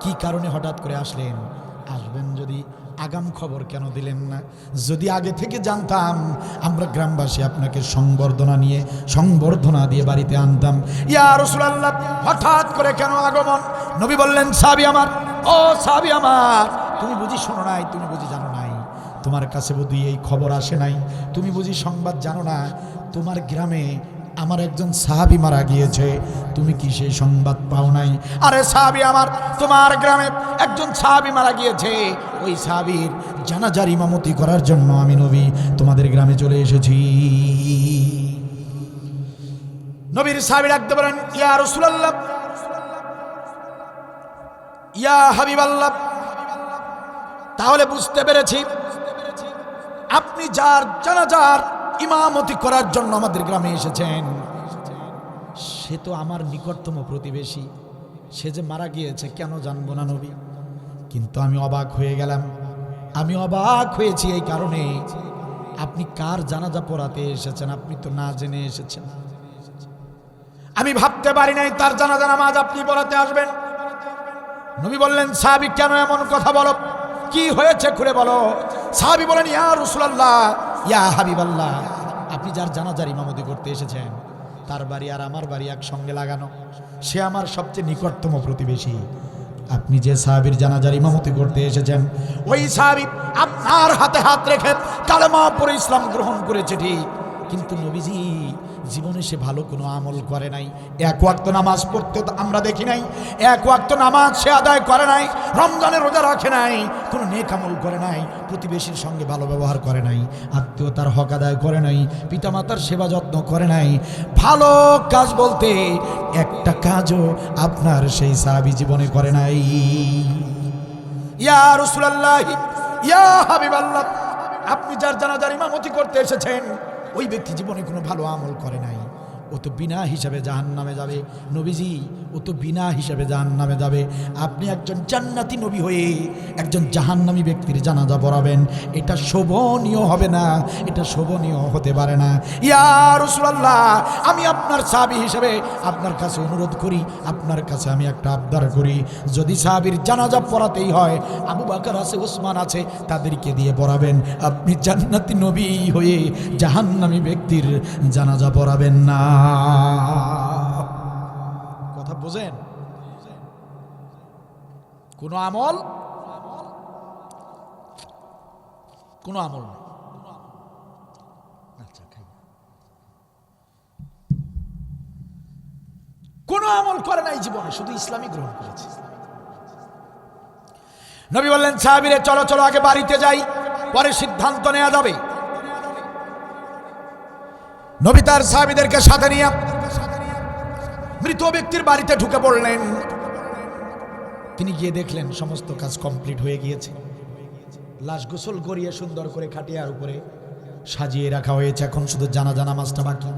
কি কারণে হঠাৎ করে আসলেন? আসবেন যদি আগাম খবর কেন দিলেন না? যদি আগে থেকে জানতাম আমরা গ্রামবাসী আপনাকে সংবর্ধনা দিয়ে বাড়িতে আনতাম। ইয়া রাসূলুল্লাহ, হঠাৎ করে কেন আগমন? নবী বললেন, সাহাবী আমার, ও সাহাবী আমার, তুমি বুঝি শোনো নাই, তুমি বুঝি জানো নাই, তোমার কাছে বুঝি এই খবর আসে নাই, তুমি বুঝি সংবাদ জানো না, তোমার গ্রামে আমার একজন সাহাবী মারা গিয়েছে, তুমি কি সেই সংবাদ পাও নাই? আরে সাহাবী আমার, তোমার গ্রামে একজন সাহাবী মারা গিয়েছে, ওই সাহাবীর জানাজার ইমামতি করার জন্য আমি নবী তোমাদের গ্রামে চলে এসেছি। নবীর সাহাবী ডাকতে বলেন, ইয়া রাসূলুল্লাহ, ইয়া হাবিবাল্লাহ, তাহলে বুঝতে পেরেছি আপনি যার জানাজার ইমামতি করার জন্য আমাদের গ্রামে এসেছেন, সে তো আমার নিকটতম প্রতিবেশী, সে যে মারা গিয়েছে কেন জানবো না নবী? কিন্তু আমি অবাক হয়ে গেলাম। আমি অবাক হয়েছি এই কারণে, আপনি কার জানাজা পড়াতে এসেছেন আপনি তো না জেনে এসেছেন। আমি ভাবতে পারি নাই তার জানাজা নামাজ আপনি পড়াতে আসবেন। নবী বললেন, সাহাবী কেন এমন কথা বলো, কি হয়েছে খুলে বলো। সাহাবী বলেন, ইয়া রাসূলুল্লাহ, ইয়া হাবিবাল্লাহ, আপনি যার জানাজার ইমামতি করতে এসেছেন তার বাড়ি আর আমার বাড়ি একসঙ্গে লাগানো, সে আমার সবচেয়ে নিকটতম প্রতিবেশী। আপনি যে সাহাবীর জানাজার ইমামতি করতে এসেছেন, ওই সাহাবী আপনার হাতে হাত রেখে কালেমা পড়ে ইসলাম গ্রহণ করেছে ঠিক, কিন্তু নবীজি জীবনে সে ভালো কোনো আমল করে নাই। এক ওয়াক্ত নামাজ পড়তে আমরা দেখি নাই, এক ওয়াক্ত নামাজ সে আদায় করে নাই, রমজানের রোজা রাখে নাই, কোনো নেক আমল করে নাই, প্রতিবেশীর সঙ্গে ভালো ব্যবহার করে নাই, আত্মীয়তার হক আদায় করে নাই, পিতামাতার সেবা যত্ন করে নাই। ভালো কাজ বলতে একটা কাজও আপনার সেই সাহাবী জীবনে করে নাই। ইয়া রাসূলুল্লাহ, ইয়া হাবিবাল্লাহ, আপনি যার জানাজার ইমামতি করতে এসেছেন ওই ব্যক্তি জীবনে কোনো ভালো আমল করে নাই, ও তো বিনা হিসাবে জাহান্নামে যাবে। নবীজি, ও তো বিনা হিসাবে জাহান্নামে যাবে। আপনি একজন জান্নাতি নবী হয়ে একজন জাহান্নামী ব্যক্তির জানাজা পড়াবেন, এটা শোভনীয় হবে না, এটা শোভনীয় হতে পারে না। ইয়া রাসূলুল্লাহ, আমি আপনার সাহাবী হিসেবে আপনার কাছে অনুরোধ করি, আপনার কাছে আমি একটা আবদার করি, যদি সাহাবীর জানাজা পড়াতেই হয়, আবু বকর আছে, ওসমান আছে, তাদেরকে দিয়ে পড়াবেন। আপনি জান্নাতি নবী হয়ে জাহান্নামী ব্যক্তির জানাজা পড়াবেন না। কথা বোঝেন? কোন আমল নেই। কোন আমল করে নাই জীবনে, শুধু ইসলামই গ্রহণ করেছে। নবী বললেন, সাহাবীরে চলো চলো আগে বাড়িতে যাই, পরে সিদ্ধান্ত নেওয়া যাবে। নবী তার সাহাবীদেরকে সাথে নিয়ে মৃত ব্যক্তির বাড়িতে ঢুকে পড়লেন। তিনি গিয়ে দেখলেন সমস্ত কাজ কমপ্লিট হয়ে গিয়েছে। লাশ গোসল করিয়ে সুন্দর করে খাটিয়ার উপরে সাজিয়ে রাখা হয়েছে। এখন শুধু জানাজা নামাজটা বাকি।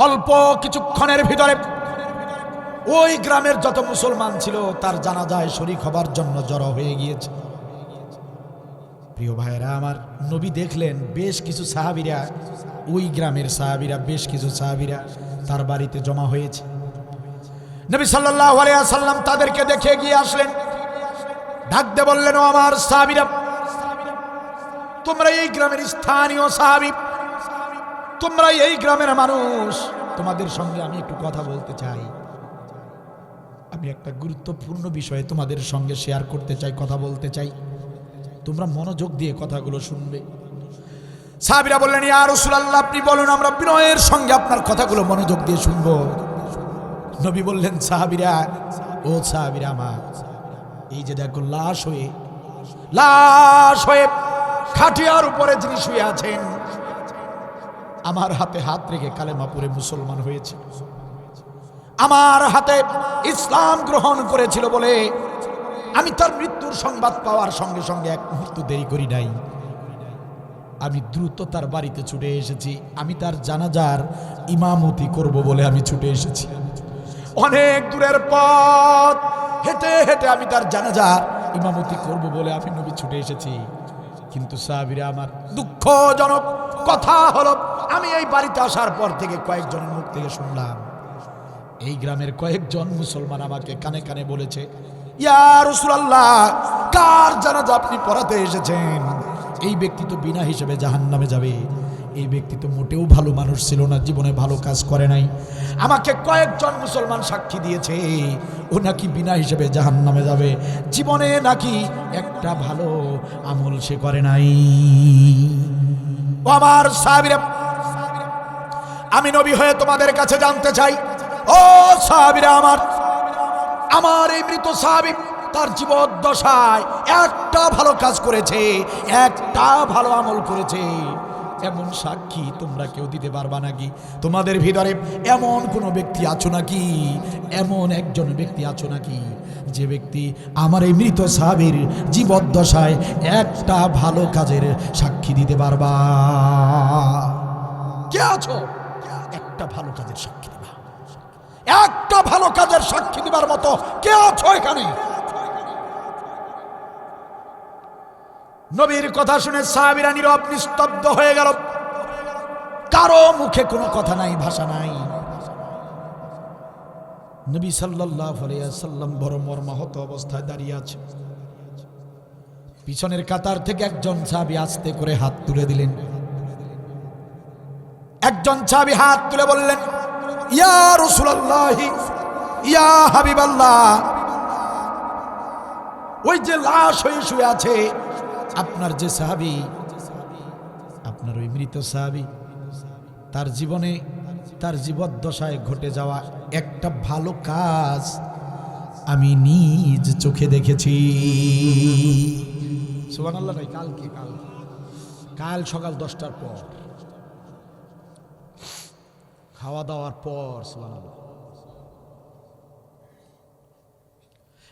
অল্প কিছুক্ষণের ভিতরে ওই গ্রামের যত মুসলমান ছিল তার জানাজায় শরীক হবার জন্য জড়ো হয়ে গিয়েছে। প্রিয় ভাইরা আমার, নবী দেখলেন বেশ কিছু সাহাবীরা, ওই গ্রামের সাহাবীরা, বেশ কিছু সাহাবীরা তার বাড়িতে জমা হয়েছে। নবী সাল্লাল্লাহু আলাইহি ওয়াসাল্লাম তাদেরকে দেখে গিয়ে আসলেন, ডাক দিয়ে বললেন, ও আমার সাহাবীরা, তোমরা এই গ্রামের স্থানীয় সাহাবী, তোমরা এই গ্রামের মানুষ, তোমাদের সঙ্গে আমি একটু কথা বলতে চাই। আমি একটা গুরুত্বপূর্ণ বিষয়ে তোমাদের সঙ্গে শেয়ার করতে চাই, কথা বলতে চাই। তোমরা মনোযোগ দিয়ে কথাগুলো শুনবে। সাহাবীরা বললেন, ইয়া রাসূলুল্লাহ, আপনি বলুন, আমরা বিনয়ের সঙ্গে আপনার কথাগুলো মনোযোগ দিয়ে শুনবো। নবী বললেন, সাহাবীরা, ও সাহাবীরা আমার, এই যে দেখো লাশ হয়ে খাটিয়ার উপরে যিনি শুয়ে আছেন, আমার হাতে হাত রেখে কালেমা পড়ে মুসলমান হয়েছে। আমার হাতে ইসলাম গ্রহণ করেছিল বলে আমি তার মৃত্যুর সংবাদ পাওয়ার সঙ্গে সঙ্গে এক মুহূর্ত দেরি করি নাই। আমি দ্রুত তার বাড়িতে ছুটে এসেছি। আমি তার জানাজার ইমামতি করব বলে আমি ছুটে এসেছি। অনেক দূরের পথ হেঁটে হেঁটে আমি তার জানাজার ইমামতি করব বলে আমি নবী ছুটে এসেছি। কিন্তু সাহাবীরা আমার, দুঃখজনক কথা হলো, আমি এই বাড়িতে আসার পর থেকে কয়েকজনের মুখ থেকে শুনলাম, এই গ্রামের কয়েকজন মুসলমান আমাকে কানে কানে বলেছে, ইয়া রাসূলুল্লাহ, কার জানাজা আপনি পড়াতে এসেছেন? এই ব্যক্তি তো বিনা হিসেবে জাহান্নামে যাবে। এই ব্যক্তি তো মোটেও ভালো মানুষ ছিল না, জীবনে ভালো কাজ করে নাই। আমাকে কয়েকজন মুসলমান সাক্ষী দিয়েছে ও নাকি বিনা হিসেবে জাহান্নামে যাবে, জীবনে নাকি একটা ভালো আমল সে করে নাই। ও আমার সাহাবীরা, আমি নবী হয়ে তোমাদের কাছে জানতে চাই, ও সাহাবীরা আমার এই মৃত সাহাবী তার জীবদ্দশায় একটা ভালো কাজ করেছে, একটা ভালো আমল করেছে, এমন সাক্ষী তোমরা কেউ দিতে পারবা নাকি? তোমাদের ভিতরে এমন কোনো ব্যক্তি আছো নাকি, এমন একজন ব্যক্তি আছো নাকি যে ব্যক্তি আমার এই মৃত সাহাবীর জীবদ্দশায় একটা ভালো কাজের সাক্ষী দিতে পারবা? কে আছো একটা ভালো কাজের সাক্ষী দিবা? একটা ভালো কাজের সাক্ষী দিবার মতো কে আছো এখানে? নবীর কথা শুনে সাহাবীরা নীরব নিস্তব্ধ হয়ে গেল। কারো মুখে কোনো কথা নাই, ভাষা নাই। নবী সাল্লাল্লাহু আলাইহি ওয়াসাল্লাম বড় মর্মাহত অবস্থায় দাঁড়িয়ে আছে। পিছনের কাতার থেকে একজন সাহাবী আস্তে করে হাত তুলে দিলেন। একজন সাহাবী হাত তুলে বললেন, ইয়া রাসূলুল্লাহ, ইয়া হাবিবাল্লাহ, ওই যে লাশ হয়ে শুয়ে আছে আপনার যে সাহাবী, আপনার ওই মৃত সাহাবী, তার জীবনে, তার জীবদ্দশায় ঘটে যাওয়া একটা ভালো কাজ আমি নিজ চোখে দেখেছি। সুবহানাল্লাহ। নাই কাল সকাল 10টার পর, খাওয়া দাওয়ার পর। সুবহানাল্লাহ।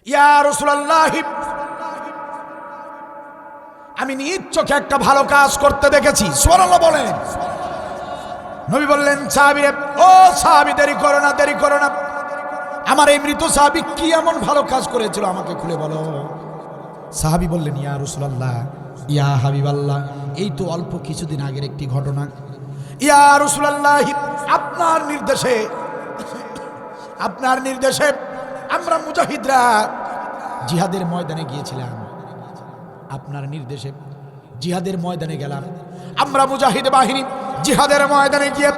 ইয়া রাসূলুল্লাহ, আমি নিজ চোখে একটা ভালো কাজ করতে দেখেছি। সুবহানাল্লাহ বলেন। নবী বললেন, সাহাবীরে, ও সাহাবী, দেরি করো না, দেরি করো না। আমার এই মৃত সাহাবী কি এমন ভালো কাজ করেছিল আমাকে খুলে বলো। সাহাবী বললেন, ইয়া রাসূলুল্লাহ, ইয়া হাবিবাল্লাহ, এই তো অল্প কিছুদিন আগের একটি ঘটনা। ইয়া রাসূলুল্লাহ, আপনার নির্দেশে আমরা মুজাহিদরা জিহাদের ময়দানে গিয়েছিলাম। আপনার নির্দেশে জিহাদের ময়দানে গেলাম। আমরা মুজাহিদ বাহিনী জিহাদের ময়দানে গিয়ে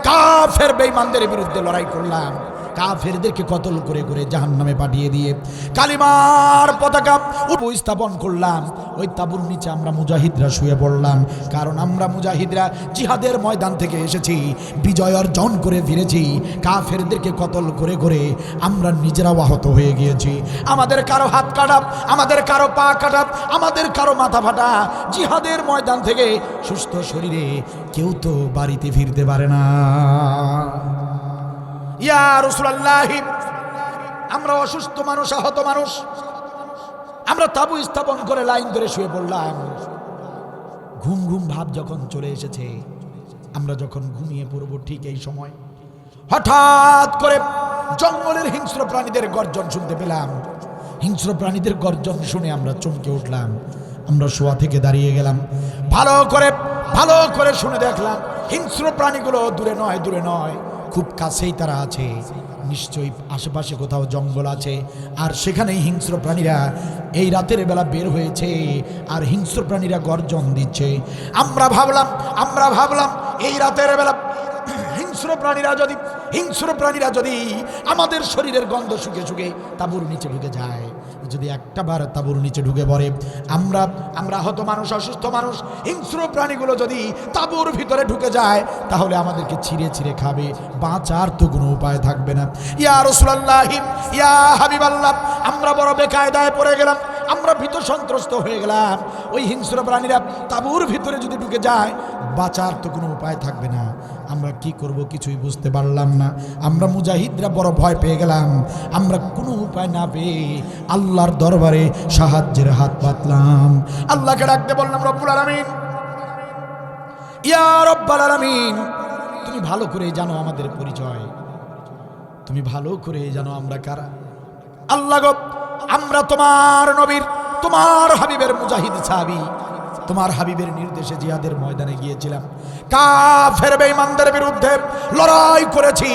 কাফের বেঈমানদের বিরুদ্ধে লড়াই করলাম। কাফেরদেরকে কতল করে করে জাহান্নামে পাঠিয়ে দিয়ে কালিমার পতাকা উপস্থাপন করলাম। ওই তাবুর নিচে আমরা মুজাহিদরা শুয়ে পড়লাম, কারণ আমরা মুজাহিদরা জিহাদের ময়দান থেকে এসেছি, বিজয় অর্জন করে ফিরেছি। কাফেরদেরকে কতল করে করে আমরা নিজেরাও আহত হয়ে গিয়েছি। আমাদের কারো হাত কাটা, আমাদের কারো পা কাটা, আমাদের কারো মাথা ফাটা। জিহাদের ময়দান থেকে সুস্থ শরীরে কেউ তো বাড়িতে ফিরতে পারে না। ইয়া রাসূলুল্লাহ, আমরা অসুস্থ মানুষ, আহত মানুষ, আমরা তাবু স্থাপন করে লাইন ধরে শুয়ে পড়লাম। ঘুম ঘুম ভাব যখন চলে এসেছে, আমরা যখন ঘুমিয়ে পড়ব ঠিক এই সময় হঠাৎ করে জঙ্গলের হিংস্র প্রাণীদের গর্জন শুনতে পেলাম। হিংস্র প্রাণীদের গর্জন শুনে আমরা চমকে উঠলাম। আমরা শোয়া থেকে দাঁড়িয়ে গেলাম, ভালো করে শুনে দেখলাম হিংস্র প্রাণীগুলো দূরে নয়, খুব কাছেই তারা আছে। নিশ্চয়ই আশেপাশে কোথাও জঙ্গল আছে, আর সেখানেই হিংস্র প্রাণীরা এই রাতের বেলা বের হয়েছে, আর হিংস্র প্রাণীরা গর্জন দিচ্ছে। আমরা ভাবলাম এই রাতের বেলা হিংস্র প্রাণীরা যদি আমাদের শরীরের গন্ধ শুকে তাঁবুর নিচে ঢুকে যায়, যদি একটাবার তাঁবুর নিচে ঢুকে পড়ে, আমরা আহত মানুষ, অসুস্থ মানুষ, হিংস্র প্রাণীগুলো যদি তাঁবুর ভিতরে ঢুকে যায়, তাহলে আমাদেরকে ছিঁড়ে খাবে, বাঁচার তো কোনো উপায় থাকবে না। ইয়া রাসূলুল্লাহ, ইয়া হাবিবাল্লাহ, আমরা বড় বেকায়দায় পড়ে গেলাম, আমরা ভীত সন্ত্রস্ত হয়ে গেলাম। ওই হিংস্র প্রাণীরা তাঁবুর ভিতরে যদি ঢুকে যায়, বাঁচার তো কোনো উপায় থাকবে না। আমরা কি করব কিছুই বুঝতে পারলাম না। আমরা মুজাহিদরা বড় ভয় পেয়ে গেলাম। আমরা কোনো উপায় না পেয়ে আল্লাহর দরবারে সাহায্যের হাত পাতলাম। আল্লাহকে ডাকতে বললাম, রব্বুল আলামিন, ইয়া রব্বাল আলামিন, তুমি ভালো করে জানো আমাদের পরিচয়, তুমি ভালো করে জানো আমরা কারা। আল্লাহ গো, আমরা তোমার নবীর, তোমার হাবিবের মুজাহিদ সাহাবী, তোমার হাবিবের নির্দেশে জিহাদের ময়দানে গিয়েছিলাম, কাফের বেঈমানদের বিরুদ্ধে লড়াই করেছি,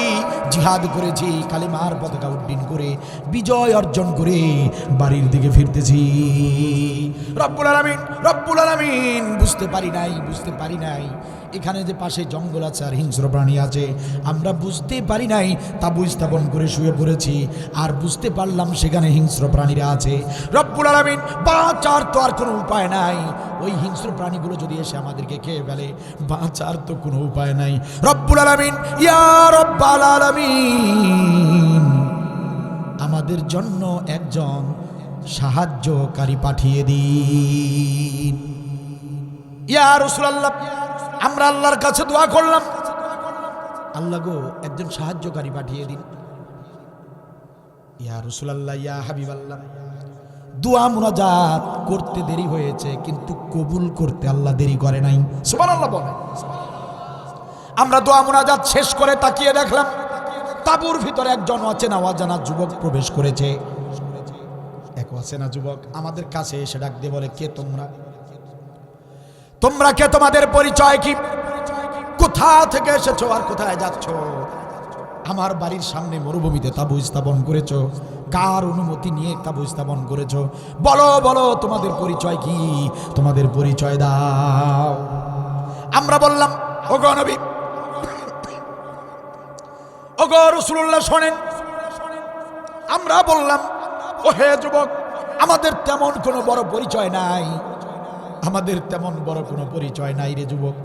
জিহাদ করেছি, কালিমার পতাকা উড্ডীন করে বিজয় অর্জন করে বাড়ির দিকে ফিরতেছি। রব্বুল আলামিন বুঝতে পারি নাই এখানে যে পাশে জঙ্গল আছে আর হিংস্র প্রাণী আছে, আমরা বুঝতে পারি নাই, তাবু স্থাপন করে শুয়ে পড়েছি, আর বুঝতে পারলাম সেখানে হিংস্র প্রাণীরা আছে। রব্বুল আলামিন, বাঁচার তো আর কোনো উপায় নাই। ওই হিংস্র প্রাণীগুলো যদি এসে আমাদেরকে খেয়ে ফেলে, বাঁচার তো কোনো উপায় নাই। রব্বুল আলামিন, ইয়া রব্বাল আলামিন, আমাদের জন্য একজন সাহায্যকারী পাঠিয়ে দিন। ইয়া রাসূলুল্লাহ, আমরা আল্লাহর কাছে দোয়া করলাম, আল্লাহ গো, একজন সাহায্যকারী পাঠিয়ে দিন। ইয়া রাসূলুল্লাহ, ইয়া হাবিবাল্লাহ, দোয়া মুনাজাত করতে দেরি হয়েছে, কিন্তু কবুল করতে আল্লাহ দেরি করে নাই। সুবহানাল্লাহ বলে। আমরা দোয়া মুনাজাত শেষ করে তাকিয়ে দেখলাম তাঁবুর ভিতরে একজন অজানা যুবক প্রবেশ করেছে। এক অচেনা যুবক আমাদের কাছে এসে ডাক দিয়ে বলে, কে তোমরা? তোমরা কে? তোমাদের পরিচয় কি? কোথা থেকে এসেছো আর কোথায় যাচ্ছ? আমার বাড়ির সামনে মরুভূমিতে তাঁবু স্থাপন করেছো, কার অনুমতি নিয়ে তাঁবু স্থাপন করেছো? বলো তোমাদের পরিচয় কি? তোমাদের পরিচয় দাও। আমরা বললাম, ওগো নবী, ওগো রাসূলুল্লাহ, শোনেন। আমরা বললাম, ও হে যুবক, আমাদের তেমন কোনো বড় পরিচয় নাই, আমাদের তেমন বড় কোনো পরিচয় নাই রে যুবক।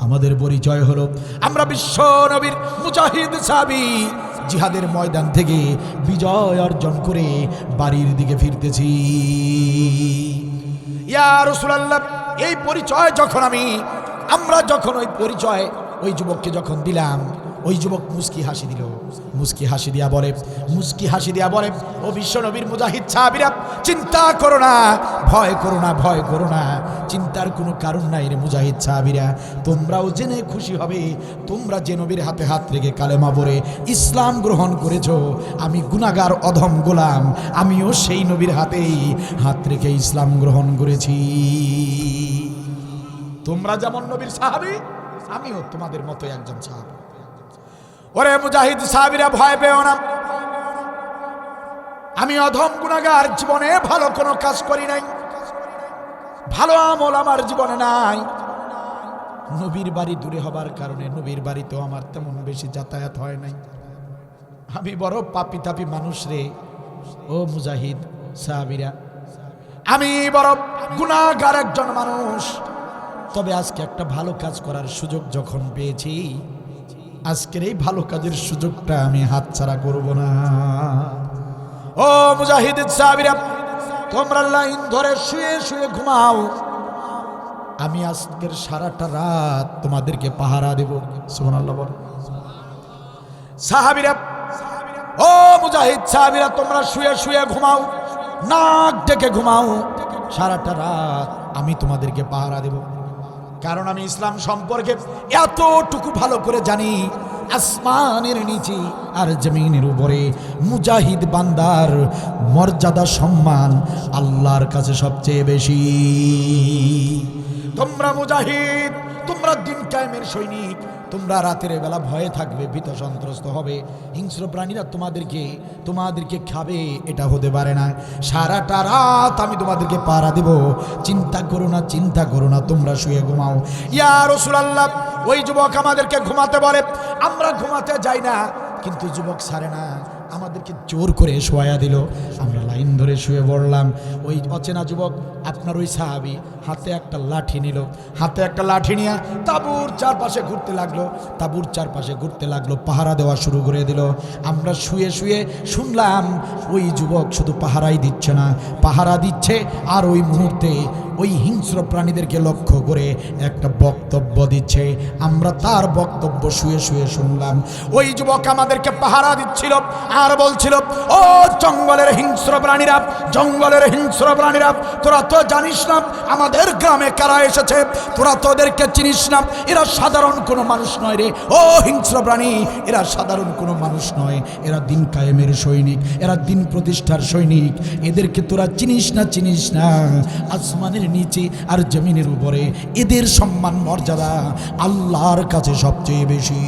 আমাদের পরিচয় হলো আমরা বিশ্ব নবীর মুজাহিদ সাহাবী, জিহাদের ময়দান থেকে বিজয় অর্জন করে বাড়ির দিকে ফিরতেছি। ইয়া রাসূলুল্লাহ, এই পরিচয় আমরা যখন ওই পরিচয় ওই যুবককে যখন দিলাম, ওই যুবক মুস্কি হাসি দিয়া বলে, ও বিশ্ব নবীর মুজাহিদ সাহাবীরা, চিন্তা করো না, ভয় করো না, চিন্তার কোনো কারণ নাই রে মুজাহিদ সাহাবীরা। তোমরাও জেনে খুশি হবে, তোমরা যে নবীর হাতে হাত রেখে কালেমা পড়ে ইসলাম গ্রহণ করেছো, আমি গুনাহগার অধম গোলাম, আমিও সেই নবীর হাতেই হাত রেখে ইসলাম গ্রহণ করেছি। তোমরা যেমন নবীর সাহাবী, আমিও তোমাদের মতো একজন সাহাবী। ওরে মুজাহিদ সাহাবীরা, ভয় পেও না, আমি অধম গুনাহগার, জীবনে ভালো কোনো কাজ করি নাই, ভালো আমল আমার জীবনে নাই। নবীর বাড়ি দূরে হবার কারণে নবীর বাড়িতেও আমার তেমন বেশি যাতায়াত হয় নাই। আমি বড় পাপী তাপী মানুষ রে ও মুজাহিদ সাহাবীরা, আমি বড় গুনাহগার একজন মানুষ। তবে আজকে একটা ভালো কাজ করার সুযোগ যখন পেয়েছি, আজকের এই ভালো কাজের সুযোগটা আমি হাতছাড়া করব না। ও মুজাহিদ সাহাবীরা, তোমরা লাইন ধরে শুয়ে ঘুমাও, আমি আজকের সারাটা রাত তোমাদেরকে পাহারা দেব। সুবহানাল্লাহ বল। সাহাবীরা ও মুজাহিদ সাহাবীরা, তোমরা শুয়ে শুয়ে ঘুমাও, নাক ডেকে ঘুমাও, সারাটা রাত আমি তোমাদেরকে পাহারা দেব। কারণ আমি ইসলাম সম্পর্কে এতটুকু ভালো করে জানি, আসমানের নিচে আর জমিনের উপরে মুজাহিদ বান্দার মর্যাদা সম্মান আল্লাহর কাছে সবচেয়ে বেশি। তোমরা মুজাহিদ, তোমরা দিন কায়েমের সৈনিক, তোমরা রাতের বেলা ভয়ে থাকবে, ভীত সন্ত্রস্ত হবে, হিংস্র প্রাণীরা তোমাদেরকে খাবে, এটা হতে পারে না। সারাটা রাত আমি তোমাদেরকে পাহারা দেব, চিন্তা করো না, তোমরা শুয়ে ঘুমাও। ইয়া রাসূলুল্লাহ, ওই যুবক আমাদেরকে ঘুমাতে বলে, আমরা ঘুমাতে যাই না, কিন্তু যুবক ছাড়ে না, আমাদেরকে জোর করে শোয়া দিল। আমরা লাইন ধরে শুয়ে পড়লাম। ওই অচেনা যুবক, আপনার ওই সাহাবী, হাতে একটা লাঠি নিল, হাতে একটা লাঠি নিয়ে তাঁবুর চারপাশে ঘুরতে লাগলো, পাহারা দেওয়া শুরু করে দিল। আমরা শুয়ে শুয়ে শুনলাম ওই যুবক শুধু পাহারাই দিচ্ছে না, পাহারা দিচ্ছে আর ওই মুহূর্তে ওই হিংস্র প্রাণীদেরকে লক্ষ্য করে একটা বক্তব্য দিচ্ছে। আমরা তার বক্তব্য শুয়ে শুয়ে শুনলাম। ওই যুবক আমাদেরকে পাহারা দিচ্ছিল আর বলছিল, ও জঙ্গলের হিংস্র প্রাণীরা, তোরা তো জানিস না আমাদের গ্রামে কারা এসেছে, তোরা তো ওদেরকে চিনিস না, এরা সাধারণ কোনো মানুষ নয় রে। ও হিংস্র প্রাণী, এরা সাধারণ কোনো মানুষ নয়, এরা দিন কায়েমের সৈনিক, এরা দিন প্রতিষ্ঠার সৈনিক, এদেরকে তোরা চিনিস না। আসমানের নিচে আর জমিনের উপরে এদের সম্মান মর্যাদা আল্লাহর কাছে সবচেয়ে বেশি।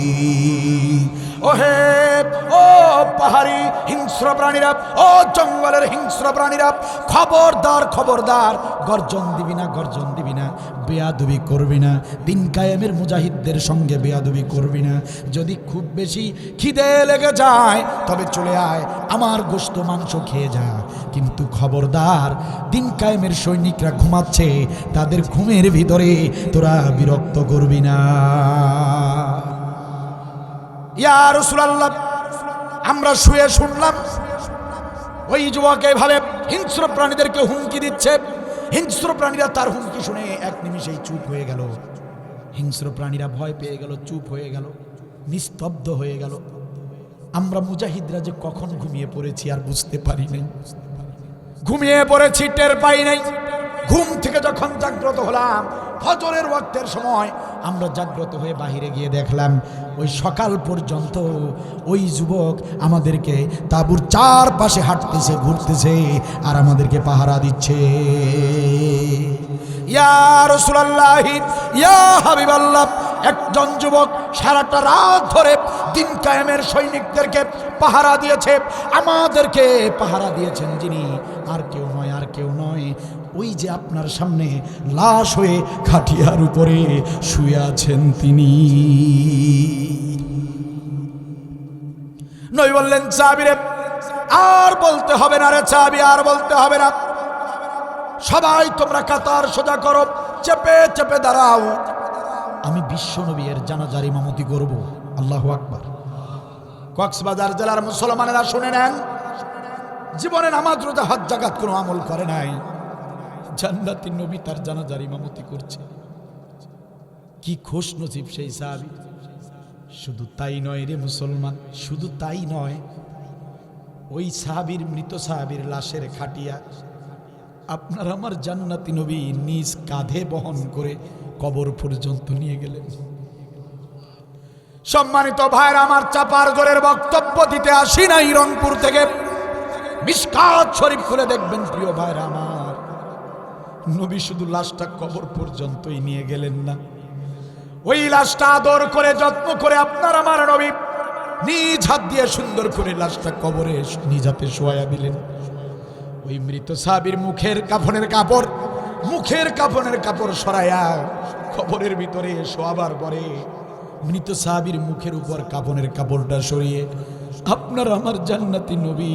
ও পাহাড়ি হিংস্র প্রাণীরা, ও জঙ্গলের হিংস্র প্রাণীরা, খবরদার, গর্জন দিবি না, বেয়াদবি করবি না, দিন কায়েমের মুজাহিদদের সঙ্গে বেয়াদবি করবি না। যদি খুব বেশি খিদে লেগে যায় তবে চলে আয়, আমার গোশত মাংস খেয়ে যা, কিন্তু খবরদার, দিন কায়েমের সৈনিকরা ঘুমাচ্ছে, তাদের ঘুমের ভিতরে তোরা বিরক্ত করবি না। ইয়া রাসূলুল্লাহ, আমরা শুয়ে শুনলাম ওই যুবক এভাবে হিংস্র প্রাণীদেরকে হুমকি দিচ্ছে। হিংস্র প্রাণীরা তার হুমকি শুনে এক নিমিষেই চুপ হয়ে গেল। হিংস্র প্রাণীরা ভয় পেয়ে গেল, চুপ হয়ে গেল, নিস্তব্ধ হয়ে গেল। আমরা মুজাহিদরা যে কখন ঘুমিয়ে পড়েছি আর বুঝতে পারি নাই, ঘুমিয়ে পড়েছি টের পাই নাই। ঘুম থেকে যখন জাগ্রত হলাম ফজরের ওয়াক্তের সময়, আমরা জাগ্রত হয়ে বাহিরে গিয়ে দেখলাম ওই সকাল পর্যন্ত ওই যুবক আমাদেরকে তাঁবুর চারপাশে হাঁটতেছে, ঘুরতেছে আর আমাদেরকে পাহারা দিচ্ছে। ইয়া রাসূলুল্লাহ, ইয়া হাবিবাল্লাহ, একজন যুবক সারাটা রাত ধরে দিন কায়েমের সৈনিকদেরকে পাহারা দিয়েছে, আমাদেরকে পাহারা দিয়েছেন যিনি আর কেউ নয়, ওই যে আপনার সামনে লাশ হয়ে খাটিয়ার উপরে শুয়ে আছেন তিনি। নবী বললেন, সাহাবীরে আর বলতে হবে না রে সাহাবী, আর বলতে হবে না, সবাই তোমরা কাতার সোজা করো, চেপে দাঁড়াও, আমি বিশ্ব নবীর জানাজার ইমামতি করব। আল্লাহু আকবার। কক্সবাজার জেলার মুসলমানেরা শুনে নেন, জীবনে নামাজ রোজা হজ যাকাত কোনো আমল করে নাই, জান্নাতি নবী তার জানাজার ইমামতি করছে। কি খুশ নসিব সেই সাহাবী। শুধু তাই নয় রে মুসলমান, শুধু তাই নয়, ওই সাহাবীর, মৃত সাহাবীর লাশের খাটিয়া আপনার আমার জান্নাতি নবী নিজ কাঁধে বহন করে কবর পর্যন্ত নিয়ে গেলেন। সম্মানিত ভাইরা আমার, চাপার জোরের বক্তব্য দিতে আসি নাই রংপুর থেকে, মিশকাত শরীফ খুলে দেখবেন প্রিয় ভাইরা আমার, নবী শুধু লাশটা কবর পর্যন্তই নিয়ে গেলেন না, ওই লাশটা আদর করে যত্ন করে আপনার আমার নবী নিজ হাত দিয়ে সুন্দর করে লাশটা কবরে নিজ হাতে শোয়া দিলেন। ওই মৃত সাহাবীর মুখের কাফনের কাপড় সরায়া কবরের ভিতরে শোয়াবার পরে মৃত সাহাবীর মুখের উপর কাফনের কাপড়টা সরিয়ে আপনার আমার জান্নাতি নবী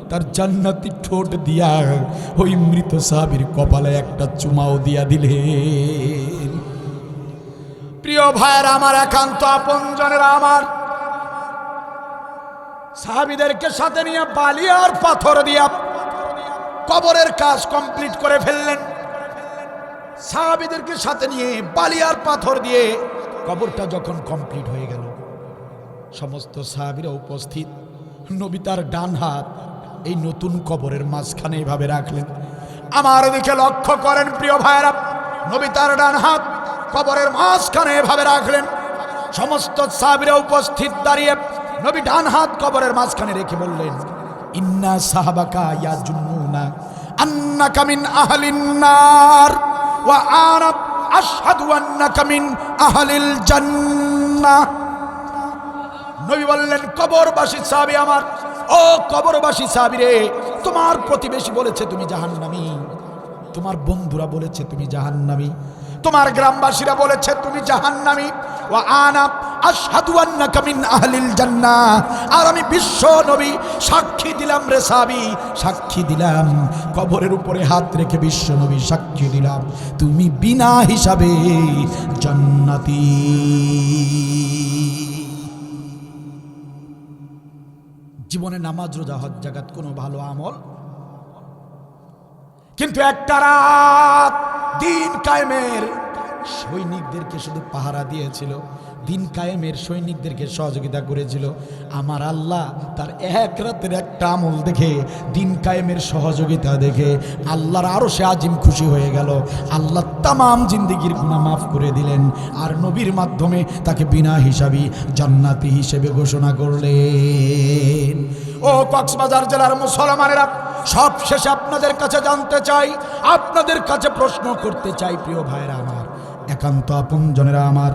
তার জান্নাতি ঠোঁট দিয়া ওই মৃত সাহাবীর কপালে একটা চুমাও দিয়া দিলেন। প্রিয় ভাইয়েরা আমার, একান্ত আপনজনেরা আমার, সাহাবীদেরকে সাথে নিয়ে বালি আর পাথর দিয়া কবরের কাজ কমপ্লিট করে ফেললেন। সাহাবীদেরকে সাথে নিয়ে বালি আর পাথর দিয়ে কবরটা যখন কমপ্লিট হয়ে গেল, সমস্ত সাহাবীরা উপস্থিত, নবী তার ডান হাত এই নতুন কবরের মাঝখানে এভাবে রাখলেন। আমার দিকে লক্ষ্য করেন প্রিয় ভাইরা, নবী তার ডান হাত কবরের মাঝখানে এভাবে রাখলেন। সমস্ত সাহাবীরা উপস্থিত দাঁড়িয়ে নবী ডান হাত কবরের মাঝখানে রেখে বললেন, ইন্না সাহাবাকা ইয়াজুন্নুনা আন্নাকা মিন আহলিন নার ওয়া আনা আশহাদু আন্নাকা মিন আহলিল জান্নাহ। নবী বললেন, কবরবাসী সাহাবী আমার, ও কবরবাসী সাহাবী রে, তোমার প্রতিবেশী বলেছে তুমি জাহান্নামী, তোমার বন্ধুরা বলেছে তুমি জাহান্নামী, তোমার গ্রামবাসীরা বলেছে তুমি জাহান্নামী। ওয়া আনা আশহাদু আন্নাকা মিন আহলিল জান্নাহ, আর আমি বিশ্ব নবী সাক্ষী দিলাম রে সাহাবী, সাক্ষী দিলাম, কবরের উপরে হাত রেখে বিশ্ব নবী সাক্ষী দিলাম, তুমি বিনা হিসাবে জান্নাতি। জীবনে নামাজ রোজা হজ জাকাত কোনো ভালো আমল, কিন্তু একটা রাত দিন কায়েমের সৈনিকদেরকে শুধু পাহারা দিয়েছিল, দিন কায়েমের সৈনিকদেরকে সহযোগিতা করেছিল। আমার আল্লাহ তার এক রাতের একটা আমল দেখে, দিন কায়েমের সহযোগিতা দেখে আল্লাহর আরশে আজিম খুশি হয়ে গেল। আল্লাহ তামাম জিন্দেগির গুনাহ মাফ করে দিলেন, আর নবীর মাধ্যমে তাকে বিনা হিসাবি জান্নাতি হিসেবে ঘোষণা করলেন। ও কক্সবাজার জেলার মুসলমানেরা, সব শেষে আপনাদের কাছে জানতে চাই, আপনাদের কাছে প্রশ্ন করতে চাই প্রিয় ভাইরা আমার, একান্ত আপনজনেরা আমার,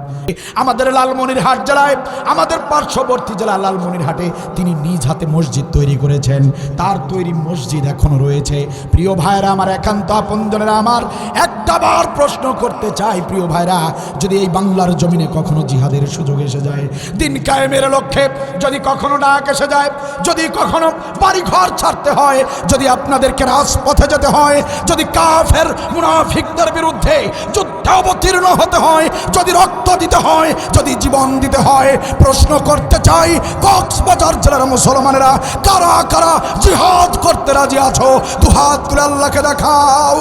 আমাদের লালমনিরহাট জেলায়, আমাদের পার্শ্ববর্তী জেলা লালমনিরহাটে তিনি নিজ হাতে মসজিদ তৈরি করেছেন, তার তৈরি মসজিদ এখনো রয়েছে। প্রিয় ভাইরা আমার, একান্ত আপনজনেরা আমার, একটাবার প্রশ্ন করতে চাই প্রিয় ভাইরা, যদি এই বাংলার জমিনে কখনো জিহাদের সুযোগ এসে যায়, দিন কায়েমের লক্ষ্যে যদি কখনো ডাক এসে যায়, যদি কখনো বাড়ি ঘর ছাড়তে হয়, যদি আপনাদেরকে রাজপথে যেতে হয়, যদি কাফের মুনাফিকদের বিরুদ্ধে যুদ্ধে অবতীর্ণ হতে হয়, যদি রক্ত দিতে হয়, যদি জীবন দিতে হয়, প্রশ্ন করতে চাই কক্সবাজার জেলার মুসলমানেরা, কারা কারা জিহাদ করতে রাজি আছো? দুহাত তুলে আল্লাহকে দেখাও।